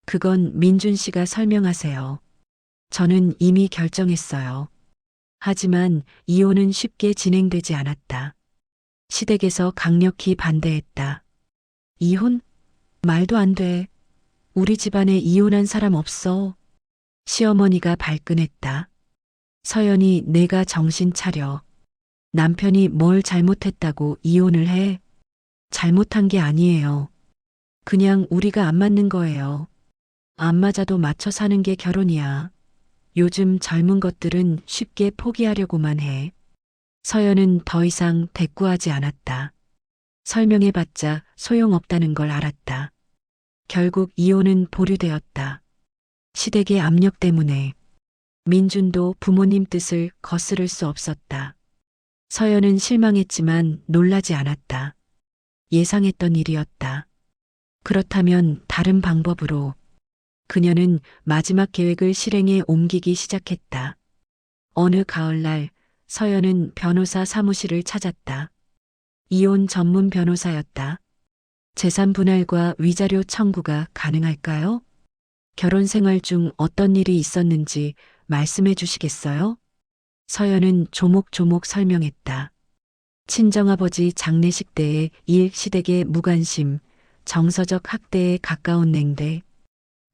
그건 민준 씨가 설명하세요. 저는 이미 결정했어요. 하지만 이혼은 쉽게 진행되지 않았다. 시댁에서 강력히 반대했다. 이혼? 말도 안 돼. 우리 집안에 이혼한 사람 없어. 시어머니가 발끈했다. 서연이 내가 정신 차려. 남편이 뭘 잘못했다고 이혼을 해? 잘못한 게 아니에요. 그냥 우리가 안 맞는 거예요. 안 맞아도 맞춰 사는 게 결혼이야. 요즘 젊은 것들은 쉽게 포기하려고만 해. 서연은 더 이상 대꾸하지 않았다. 설명해봤자 소용없다는 걸 알았다. 결국 이혼은 보류되었다. 시댁의 압력 때문에. 민준도 부모님 뜻을 거스를 수 없었다. 서연은 실망했지만 놀라지 않았다. 예상했던 일이었다. 그렇다면 다른 방법으로. 그녀는 마지막 계획을 실행에 옮기기 시작했다. 어느 가을날 서연은 변호사 사무실을 찾았다. 이혼 전문 변호사였다. 재산 분할과 위자료 청구가 가능할까요? 결혼 생활 중 어떤 일이 있었는지 말씀해 주시겠어요? 서연은 조목조목 설명했다. 친정아버지 장례식 때의 일, 시댁의 무관심, 정서적 학대에 가까운 냉대,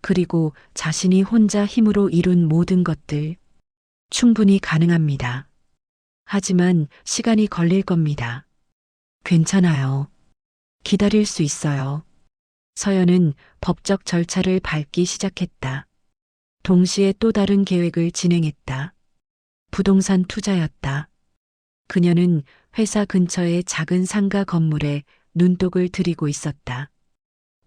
그리고 자신이 혼자 힘으로 이룬 모든 것들. 충분히 가능합니다. 하지만 시간이 걸릴 겁니다. 괜찮아요. 기다릴 수 있어요. 서연은 법적 절차를 밟기 시작했다. 동시에 또 다른 계획을 진행했다. 부동산 투자였다. 그녀는 회사 근처의 작은 상가 건물에 눈독을 들이고 있었다.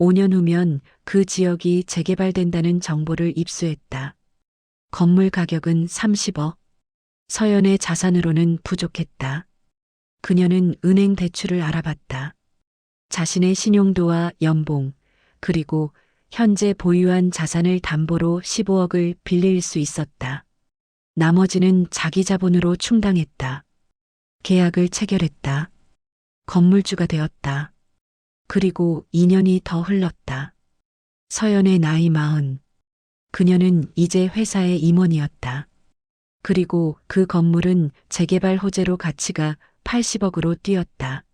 5년 후면 그 지역이 재개발된다는 정보를 입수했다. 건물 가격은 30억. 서연의 자산으로는 부족했다. 그녀는 은행 대출을 알아봤다. 자신의 신용도와 연봉, 그리고 현재 보유한 자산을 담보로 15억을 빌릴 수 있었다. 나머지는 자기 자본으로 충당했다. 계약을 체결했다. 건물주가 되었다. 그리고 2년이 더 흘렀다. 서연의 나이 40. 그녀는 이제 회사의 임원이었다. 그리고 그 건물은 재개발 호재로 가치가 80억으로 뛰었다.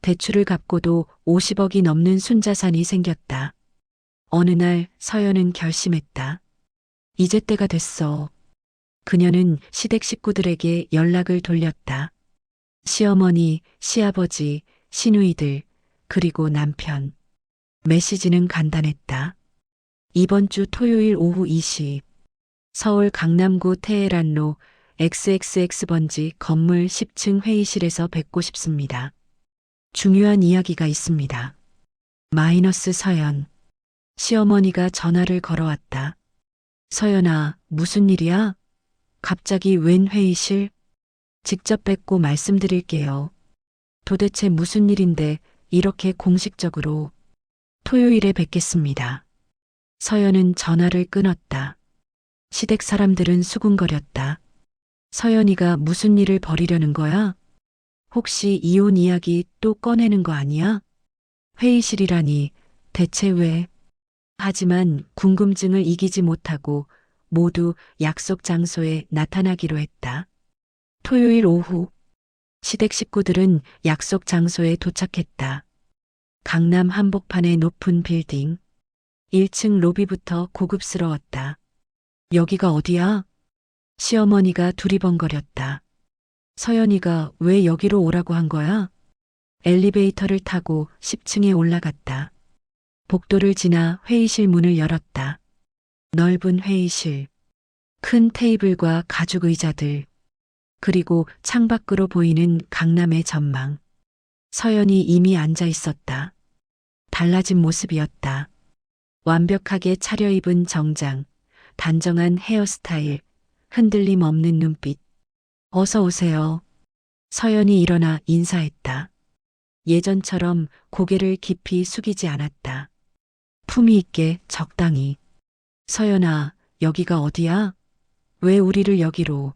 대출을 갚고도 50억이 넘는 순자산이 생겼다. 어느 날 서연은 결심했다. 이제 때가 됐어. 그녀는 시댁 식구들에게 연락을 돌렸다. 시어머니, 시아버지, 시누이들, 그리고 남편. 메시지는 간단했다. 이번 주 토요일 오후 2시 서울 강남구 테헤란로 XXX 번지 건물 10층 회의실에서 뵙고 싶습니다. 중요한 이야기가 있습니다. 마이너스 서연. 시어머니가 전화를 걸어왔다. 서연아, 무슨 일이야? 갑자기 웬 회의실? 직접 뵙고 말씀드릴게요. 도대체 무슨 일인데 이렇게 공식적으로. 토요일에 뵙겠습니다. 서연은 전화를 끊었다. 시댁 사람들은 수군거렸다. 서연이가 무슨 일을 벌이려는 거야? 혹시 이혼 이야기 또 꺼내는 거 아니야? 회의실이라니 대체 왜? 하지만 궁금증을 이기지 못하고 모두 약속 장소에 나타나기로 했다. 토요일 오후 시댁 식구들은 약속 장소에 도착했다. 강남 한복판의 높은 빌딩. 1층 로비부터 고급스러웠다. 여기가 어디야? 시어머니가 두리번거렸다. 서연이가 왜 여기로 오라고 한 거야? 엘리베이터를 타고 10층에 올라갔다. 복도를 지나 회의실 문을 열었다. 넓은 회의실, 큰 테이블과 가죽 의자들, 그리고 창밖으로 보이는 강남의 전망. 서연이 이미 앉아 있었다. 달라진 모습이었다. 완벽하게 차려입은 정장, 단정한 헤어스타일, 흔들림 없는 눈빛. 어서 오세요. 서연이 일어나 인사했다. 예전처럼 고개를 깊이 숙이지 않았다. 품위 있게 적당히. 서연아, 여기가 어디야? 왜 우리를 여기로?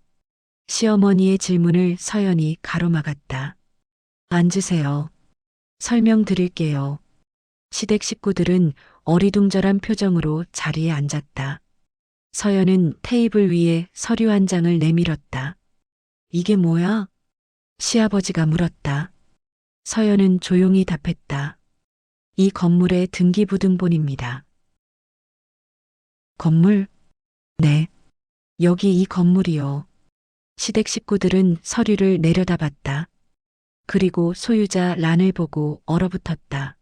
시어머니의 질문을 서연이 가로막았다. 앉으세요. 설명드릴게요. 시댁 식구들은 어리둥절한 표정으로 자리에 앉았다. 서연은 테이블 위에 서류 한 장을 내밀었다. 이게 뭐야? 시아버지가 물었다. 서연은 조용히 답했다. 이 건물의 등기부등본입니다. 건물? 네. 여기 이 건물이요. 시댁 식구들은 서류를 내려다봤다. 그리고 소유자 란을 보고 얼어붙었다.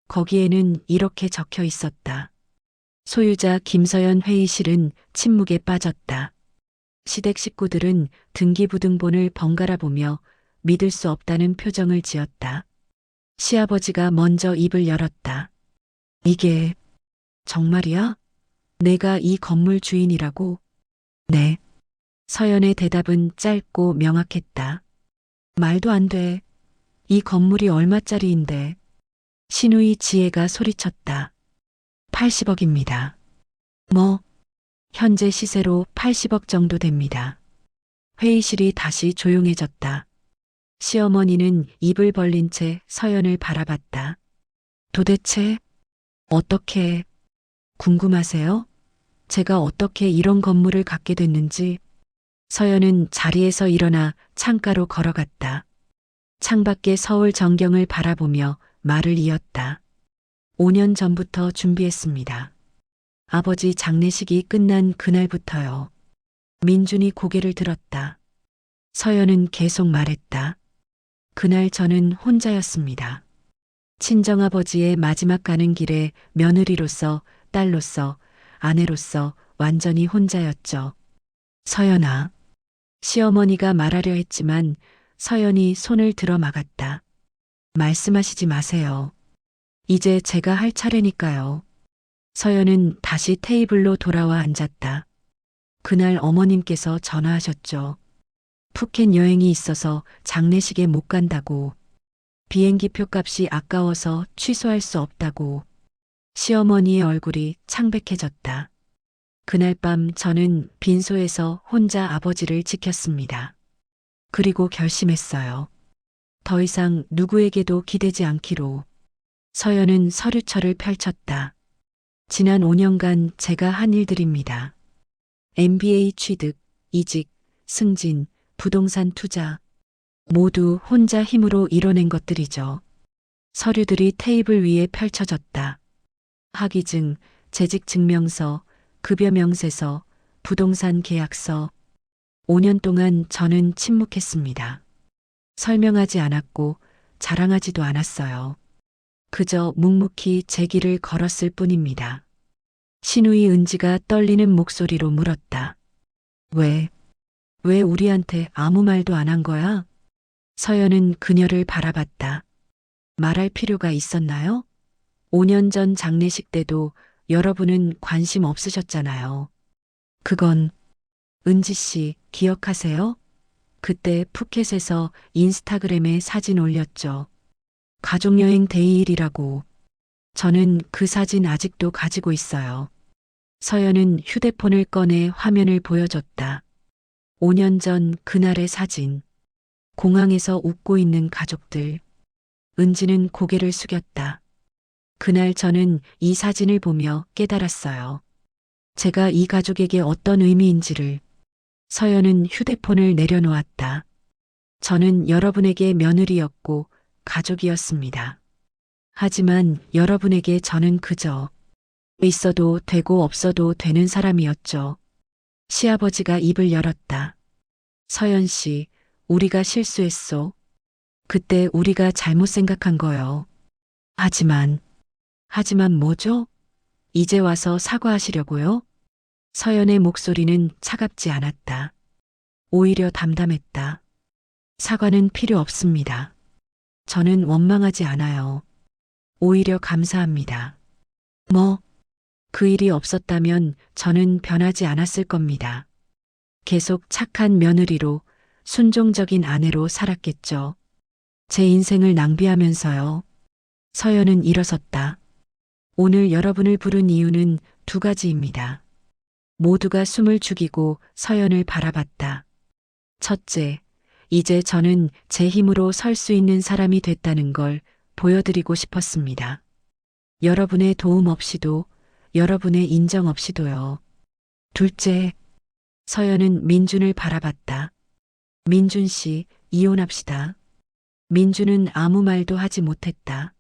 거기에는 이렇게 적혀 있었다. 소유자 김서연. 회의실은 침묵에 빠졌다. 시댁 식구들은 등기부등본을 번갈아 보며 믿을 수 없다는 표정을 지었다. 시아버지가 먼저 입을 열었다. 이게 정말이야? 내가 이 건물 주인이라고? 네. 서연의 대답은 짧고 명확했다. 말도 안 돼. 이 건물이 얼마짜리인데? 신우이 지혜가 소리쳤다. 80억입니다. 뭐? 현재 시세로 80억 정도 됩니다. 회의실이 다시 조용해졌다. 시어머니는 입을 벌린 채 서연을 바라봤다. 도대체 어떻게 궁금하세요? 제가 어떻게 이런 건물을 갖게 됐는지. 서연은 자리에서 일어나 창가로 걸어갔다. 창밖의 서울 전경을 바라보며 말을 이었다. 5년 전부터 준비했습니다. 아버지 장례식이 끝난 그날부터요. 민준이 고개를 들었다. 서연은 계속 말했다. 그날 저는 혼자였습니다. 친정아버지의 마지막 가는 길에 며느리로서, 딸로서, 아내로서 완전히 혼자였죠. 서연아. 시어머니가 말하려 했지만 서연이 손을 들어 막았다. 말씀하시지 마세요. 이제 제가 할 차례니까요. 서연은 다시 테이블로 돌아와 앉았다. 그날 어머님께서 전화하셨죠. 푸켓 여행이 있어서 장례식에 못 간다고. 비행기 표값이 아까워서 취소할 수 없다고. 시어머니의 얼굴이 창백해졌다. 그날 밤 저는 빈소에서 혼자 아버지를 지켰습니다. 그리고 결심했어요. 더 이상 누구에게도 기대지 않기로. 서연은 서류철을 펼쳤다. 지난 5년간 제가 한 일들입니다. MBA 취득, 이직, 승진, 부동산 투자. 모두 혼자 힘으로 이뤄낸 것들이죠. 서류들이 테이블 위에 펼쳐졌다. 학위증, 재직증명서, 급여명세서, 부동산 계약서. 5년 동안 저는 침묵했습니다. 설명하지 않았고 자랑하지도 않았어요. 그저 묵묵히 제 길을 걸었을 뿐입니다. 신우이 은지가 떨리는 목소리로 물었다. 왜 우리한테 아무 말도 안 한 거야? 서연은 그녀를 바라봤다. 말할 필요가 있었나요? 5년 전 장례식 때도 여러분은 관심 없으셨잖아요. 그건 은지 씨 기억하세요? 그때 푸켓에서 인스타그램에 사진 올렸죠. 가족여행 데이일이라고. 저는 그 사진 아직도 가지고 있어요. 서연은 휴대폰을 꺼내 화면을 보여줬다. 5년 전 그날의 사진. 공항에서 웃고 있는 가족들. 은지는 고개를 숙였다. 그날 저는 이 사진을 보며 깨달았어요. 제가 이 가족에게 어떤 의미인지를. 서연은 휴대폰을 내려놓았다. 저는 여러분에게 며느리였고 가족이었습니다. 하지만 여러분에게 저는 그저 있어도 되고 없어도 되는 사람이었죠. 시아버지가 입을 열었다. 서연 씨, 우리가 실수했소. 그때 우리가 잘못 생각한 거요. 하지만 뭐죠? 이제 와서 사과하시려고요? 서연의 목소리는 차갑지 않았다. 오히려 담담했다. 사과는 필요 없습니다. 저는 원망하지 않아요. 오히려 감사합니다. 그 일이 없었다면 저는 변하지 않았을 겁니다. 계속 착한 며느리로 순종적인 아내로 살았겠죠. 제 인생을 낭비하면서요. 서연은 일어섰다. 오늘 여러분을 부른 이유는 두 가지입니다. 모두가 숨을 죽이고 서연을 바라봤다. 첫째, 이제 저는 제 힘으로 설 수 있는 사람이 됐다는 걸 보여드리고 싶었습니다. 여러분의 도움 없이도, 여러분의 인정 없이도요. 둘째, 서연은 민준을 바라봤다. 민준 씨, 이혼합시다. 민준은 아무 말도 하지 못했다.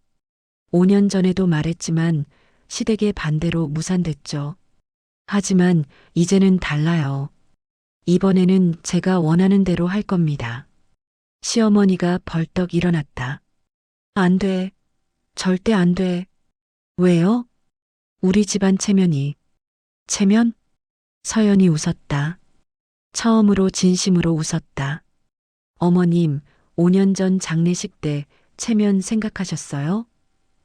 5년 전에도 말했지만 시댁의 반대로 무산됐죠. 하지만 이제는 달라요. 이번에는 제가 원하는 대로 할 겁니다. 시어머니가 벌떡 일어났다. 안 돼. 절대 안 돼. 왜요? 우리 집안 체면이. 체면? 서연이 웃었다. 처음으로 진심으로 웃었다. 어머님, 5년 전 장례식 때 체면 생각하셨어요?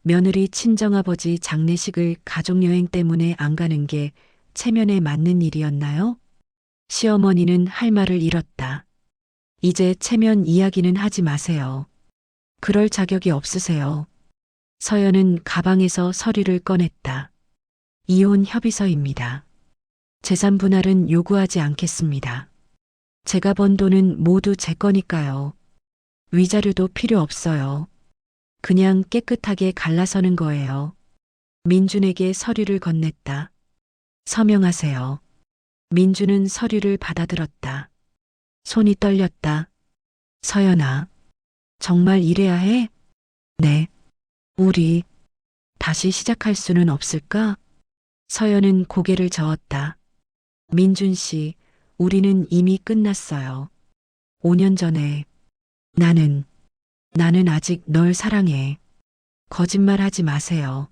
며느리 친정아버지 장례식을 가족여행 때문에 안 가는 게 체면에 맞는 일이었나요? 시어머니는 할 말을 잃었다. 이제 체면 이야기는 하지 마세요. 그럴 자격이 없으세요. 서연은 가방에서 서류를 꺼냈다. 이혼 협의서입니다. 재산 분할은 요구하지 않겠습니다. 제가 번 돈은 모두 제 거니까요. 위자료도 필요 없어요. 그냥 깨끗하게 갈라서는 거예요. 민준에게 서류를 건넸다. 서명하세요. 민준은 서류를 받아들었다. 손이 떨렸다. 서연아, 정말 이래야 해? 네. 우리 다시 시작할 수는 없을까? 서연은 고개를 저었다. 민준 씨, 우리는 이미 끝났어요. 5년 전에 나는 아직 널 사랑해. 거짓말하지 마세요.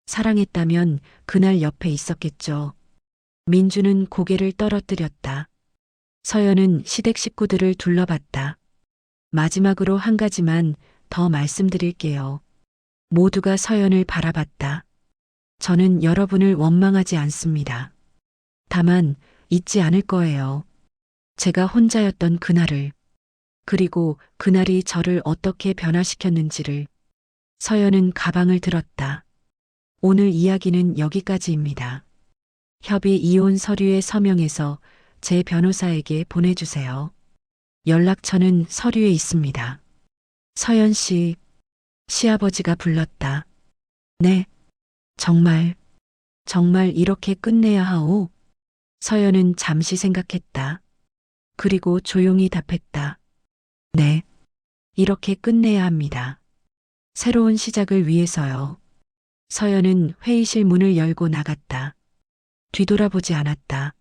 사랑했다면 그날 옆에 있었겠죠. 민주는 고개를 떨어뜨렸다. 서연은 시댁 식구들을 둘러봤다. 마지막으로 한 가지만 더 말씀드릴게요. 모두가 서연을 바라봤다. 저는 여러분을 원망하지 않습니다. 다만 잊지 않을 거예요. 제가 혼자였던 그날을, 그리고 그날이 저를 어떻게 변화시켰는지를. 서연은 가방을 들었다. 오늘 이야기는 여기까지입니다. 협의 이혼 서류에 서명해서 제 변호사에게 보내주세요. 연락처는 서류에 있습니다. 서연 씨, 시아버지가 불렀다. 네, 정말 이렇게 끝내야 하오? 서연은 잠시 생각했다. 그리고 조용히 답했다. 네, 이렇게 끝내야 합니다. 새로운 시작을 위해서요. 서연은 회의실 문을 열고 나갔다. 뒤돌아보지 않았다.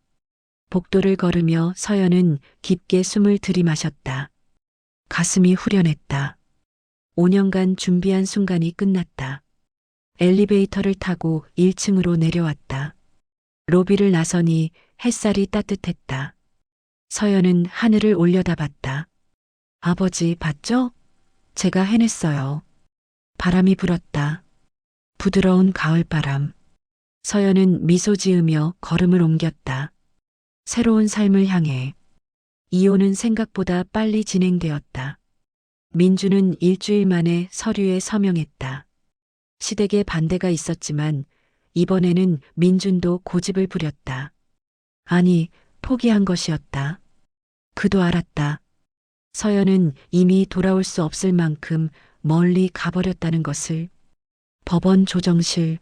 복도를 걸으며 서연은 깊게 숨을 들이마셨다. 가슴이 후련했다. 5년간 준비한 순간이 끝났다. 엘리베이터를 타고 1층으로 내려왔다. 로비를 나서니 햇살이 따뜻했다. 서연은 하늘을 올려다봤다. 아버지 봤죠? 제가 해냈어요. 바람이 불었다. 부드러운 가을바람. 서연은 미소 지으며 걸음을 옮겼다. 새로운 삶을 향해. 이혼은 생각보다 빨리 진행되었다. 민주는 일주일 만에 서류에 서명했다. 시댁의 반대가 있었지만 이번에는 민준도 고집을 부렸다. 아니, 포기한 것이었다. 그도 알았다. 서연은 이미 돌아올 수 없을 만큼 멀리 가버렸다는 것을. 법원 조정실.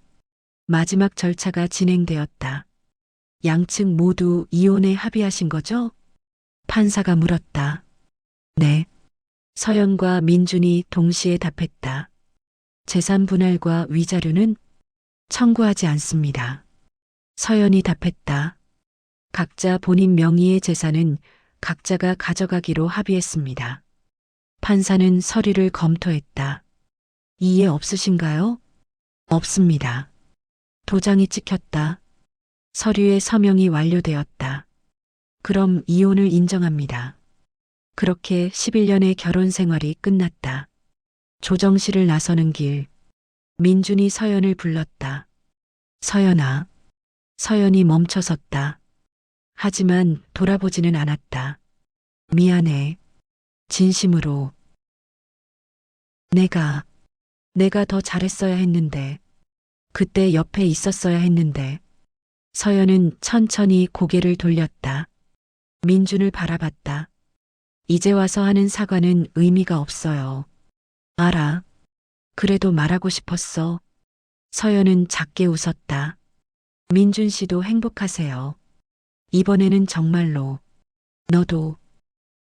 마지막 절차가 진행되었다. 양측 모두 이혼에 합의하신 거죠? 판사가 물었다. 네. 서연과 민준이 동시에 답했다. 재산 분할과 위자료는 청구하지 않습니다. 서연이 답했다. 각자 본인 명의의 재산은 각자가 가져가기로 합의했습니다. 판사는 서류를 검토했다. 이해 없으신가요? 없습니다. 도장이 찍혔다. 서류에 서명이 완료되었다. 그럼 이혼을 인정합니다. 그렇게 11년의 결혼 생활이 끝났다. 조정실을 나서는 길, 민준이 서연을 불렀다. 서연아. 서연이 멈춰섰다. 하지만 돌아보지는 않았다. 미안해. 진심으로. 내가 더 잘했어야 했는데. 그때 옆에 있었어야 했는데. 서연은 천천히 고개를 돌렸다. 민준을 바라봤다. 이제 와서 하는 사과는 의미가 없어요. 알아. 그래도 말하고 싶었어. 서연은 작게 웃었다. 민준 씨도 행복하세요. 이번에는 정말로. 너도.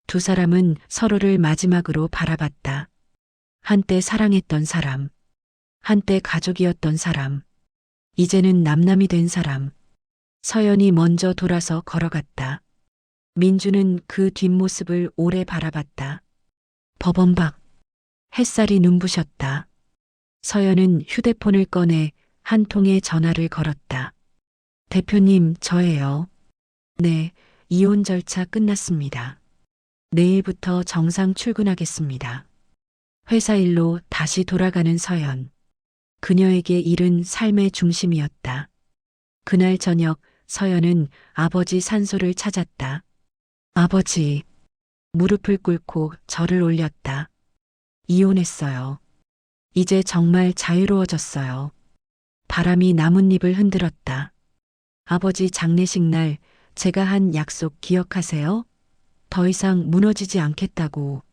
두 사람은 서로를 마지막으로 바라봤다. 한때 사랑했던 사람. 한때 가족이었던 사람. 이제는 남남이 된 사람. 서연이 먼저 돌아서 걸어갔다. 민주는 그 뒷모습을 오래 바라봤다. 법원 밖. 햇살이 눈부셨다. 서연은 휴대폰을 꺼내 한 통의 전화를 걸었다. 대표님, 저예요. 네, 이혼 절차 끝났습니다. 내일부터 정상 출근하겠습니다. 회사 일로 다시 돌아가는 서연. 그녀에게 일은 삶의 중심이었다. 그날 저녁 서연은 아버지 산소를 찾았다. 아버지. 무릎을 꿇고 절을 올렸다. 이혼했어요. 이제 정말 자유로워졌어요. 바람이 나뭇잎을 흔들었다. 아버지 장례식 날 제가 한 약속 기억하세요? 더 이상 무너지지 않겠다고.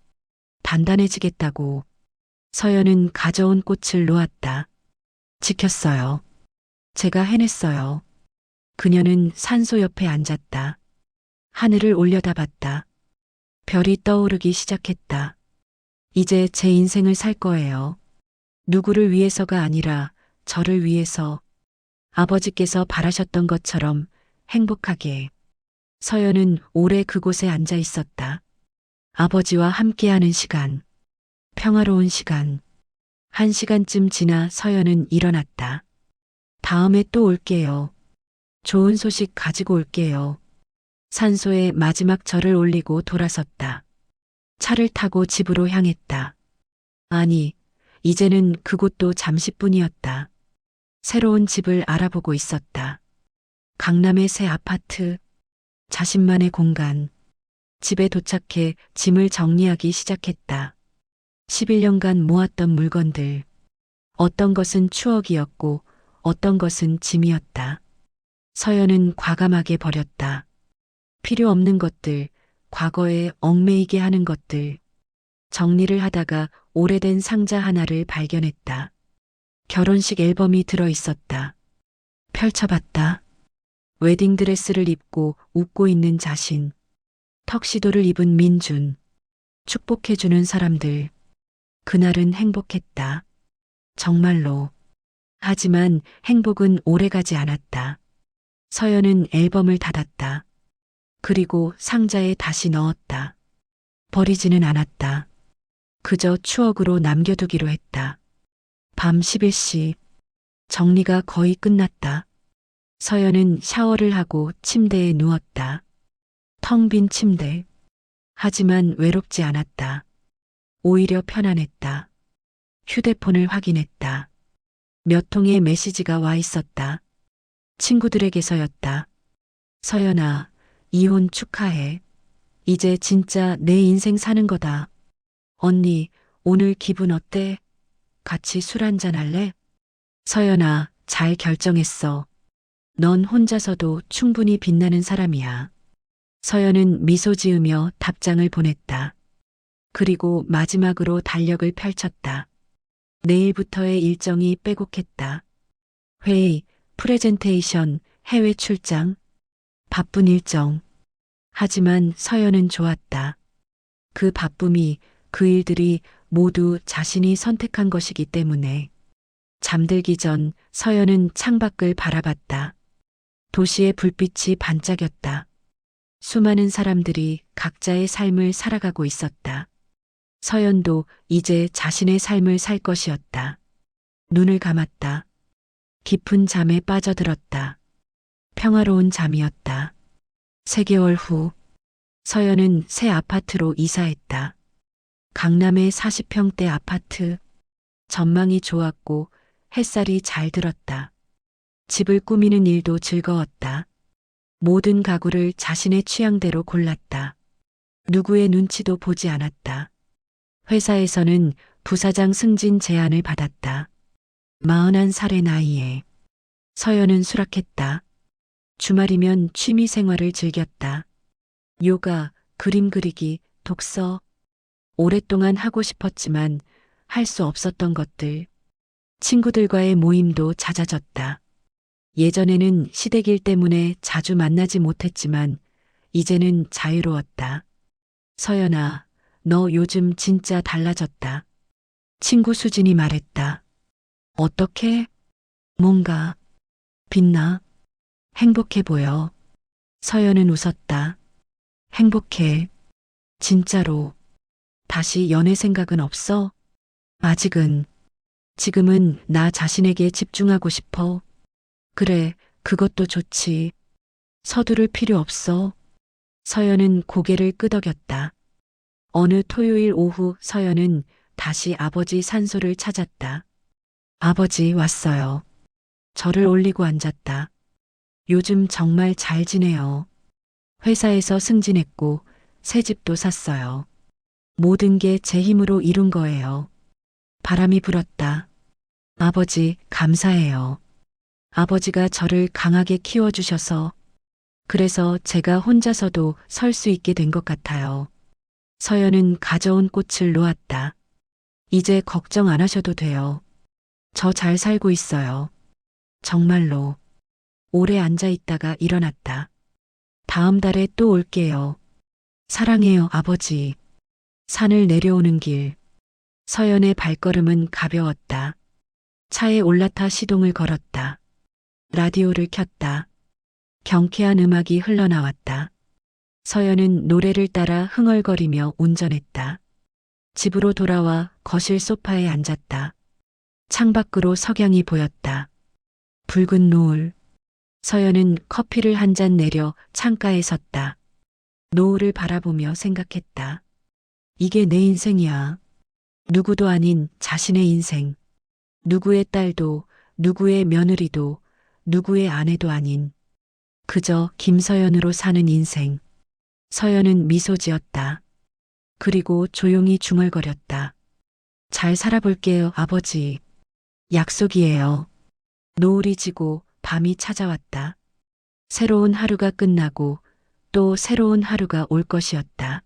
단단해지겠다고. 서연은 가져온 꽃을 놓았다. 지켰어요. 제가 해냈어요. 그녀는 산소 옆에 앉았다. 하늘을 올려다봤다. 별이 떠오르기 시작했다. 이제 제 인생을 살 거예요. 누구를 위해서가 아니라 저를 위해서. 아버지께서 바라셨던 것처럼 행복하게. 서연은 오래 그곳에 앉아 있었다. 아버지와 함께하는 시간. 평화로운 시간. 1시간쯤 지나 서연은 일어났다. 다음에 또 올게요. 좋은 소식 가지고 올게요. 산소에 마지막 절을 올리고 돌아섰다. 차를 타고 집으로 향했다. 아니, 이제는 그곳도 잠시뿐이었다. 새로운 집을 알아보고 있었다. 강남의 새 아파트, 자신만의 공간. 집에 도착해 짐을 정리하기 시작했다. 11년간 모았던 물건들. 어떤 것은 추억이었고 어떤 것은 짐이었다. 서연은 과감하게 버렸다. 필요 없는 것들, 과거에 얽매이게 하는 것들. 정리를 하다가 오래된 상자 하나를 발견했다. 결혼식 앨범이 들어 있었다. 펼쳐봤다. 웨딩드레스를 입고 웃고 있는 자신. 턱시도를 입은 민준. 축복해주는 사람들. 그날은 행복했다. 정말로. 하지만 행복은 오래가지 않았다. 서연은 앨범을 닫았다. 그리고 상자에 다시 넣었다. 버리지는 않았다. 그저 추억으로 남겨두기로 했다. 밤 11시. 정리가 거의 끝났다. 서연은 샤워를 하고 침대에 누웠다. 텅 빈 침대. 하지만 외롭지 않았다. 오히려 편안했다. 휴대폰을 확인했다. 몇 통의 메시지가 와 있었다. 친구들에게서였다. 서연아, 이혼 축하해. 이제 진짜 내 인생 사는 거다. 언니, 오늘 기분 어때? 같이 술 한잔 할래? 서연아, 잘 결정했어. 넌 혼자서도 충분히 빛나는 사람이야. 서연은 미소 지으며 답장을 보냈다. 그리고 마지막으로 달력을 펼쳤다. 내일부터의 일정이 빼곡했다. 회의, 프레젠테이션, 해외 출장. 바쁜 일정. 하지만 서연은 좋았다. 그 바쁨이, 그 일들이 모두 자신이 선택한 것이기 때문에. 잠들기 전 서연은 창밖을 바라봤다. 도시의 불빛이 반짝였다. 수많은 사람들이 각자의 삶을 살아가고 있었다. 서연도 이제 자신의 삶을 살 것이었다. 눈을 감았다. 깊은 잠에 빠져들었다. 평화로운 잠이었다. 3개월 후, 서연은 새 아파트로 이사했다. 강남의 40평대 아파트. 전망이 좋았고 햇살이 잘 들었다. 집을 꾸미는 일도 즐거웠다. 모든 가구를 자신의 취향대로 골랐다. 누구의 눈치도 보지 않았다. 회사에서는 부사장 승진 제안을 받았다. 41살의 나이에. 서연은 수락했다. 주말이면 취미 생활을 즐겼다. 요가, 그림 그리기, 독서. 오랫동안 하고 싶었지만 할 수 없었던 것들. 친구들과의 모임도 잦아졌다. 예전에는 시댁일 때문에 자주 만나지 못했지만 이제는 자유로웠다. 서연아, 너 요즘 진짜 달라졌다. 친구 수진이 말했다. 어떻게? 뭔가 빛나? 행복해 보여. 서연은 웃었다. 행복해. 진짜로. 다시 연애 생각은 없어? 아직은. 지금은 나 자신에게 집중하고 싶어. 그래, 그것도 좋지. 서두를 필요 없어. 서연은 고개를 끄덕였다. 어느 토요일 오후 서연은 다시 아버지 산소를 찾았다. 아버지 왔어요. 절을 올리고 앉았다. 요즘 정말 잘 지내요. 회사에서 승진했고 새 집도 샀어요. 모든 게 제 힘으로 이룬 거예요. 바람이 불었다. 아버지, 감사해요. 아버지가 저를 강하게 키워주셔서 그래서 제가 혼자서도 설 수 있게 된 것 같아요. 서연은 가져온 꽃을 놓았다. 이제 걱정 안 하셔도 돼요. 저 잘 살고 있어요. 정말로. 오래 앉아 있다가 일어났다. 다음 달에 또 올게요. 사랑해요, 아버지. 산을 내려오는 길. 서연의 발걸음은 가벼웠다. 차에 올라타 시동을 걸었다. 라디오를 켰다. 경쾌한 음악이 흘러나왔다. 서연은 노래를 따라 흥얼거리며 운전했다. 집으로 돌아와 거실 소파에 앉았다. 창밖으로 석양이 보였다. 붉은 노을. 서연은 커피를 한 잔 내려 창가에 섰다. 노을을 바라보며 생각했다. 이게 내 인생이야. 누구도 아닌 자신의 인생. 누구의 딸도, 누구의 며느리도, 누구의 아내도 아닌 그저 김서연으로 사는 인생. 서연은 미소 지었다. 그리고 조용히 중얼거렸다. 잘 살아볼게요, 아버지. 약속이에요. 노을이 지고 밤이 찾아왔다. 새로운 하루가 끝나고 또 새로운 하루가 올 것이었다.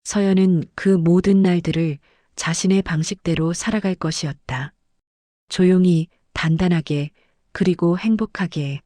서연은 그 모든 날들을 자신의 방식대로 살아갈 것이었다. 조용히, 단단하게, 그리고 행복하게.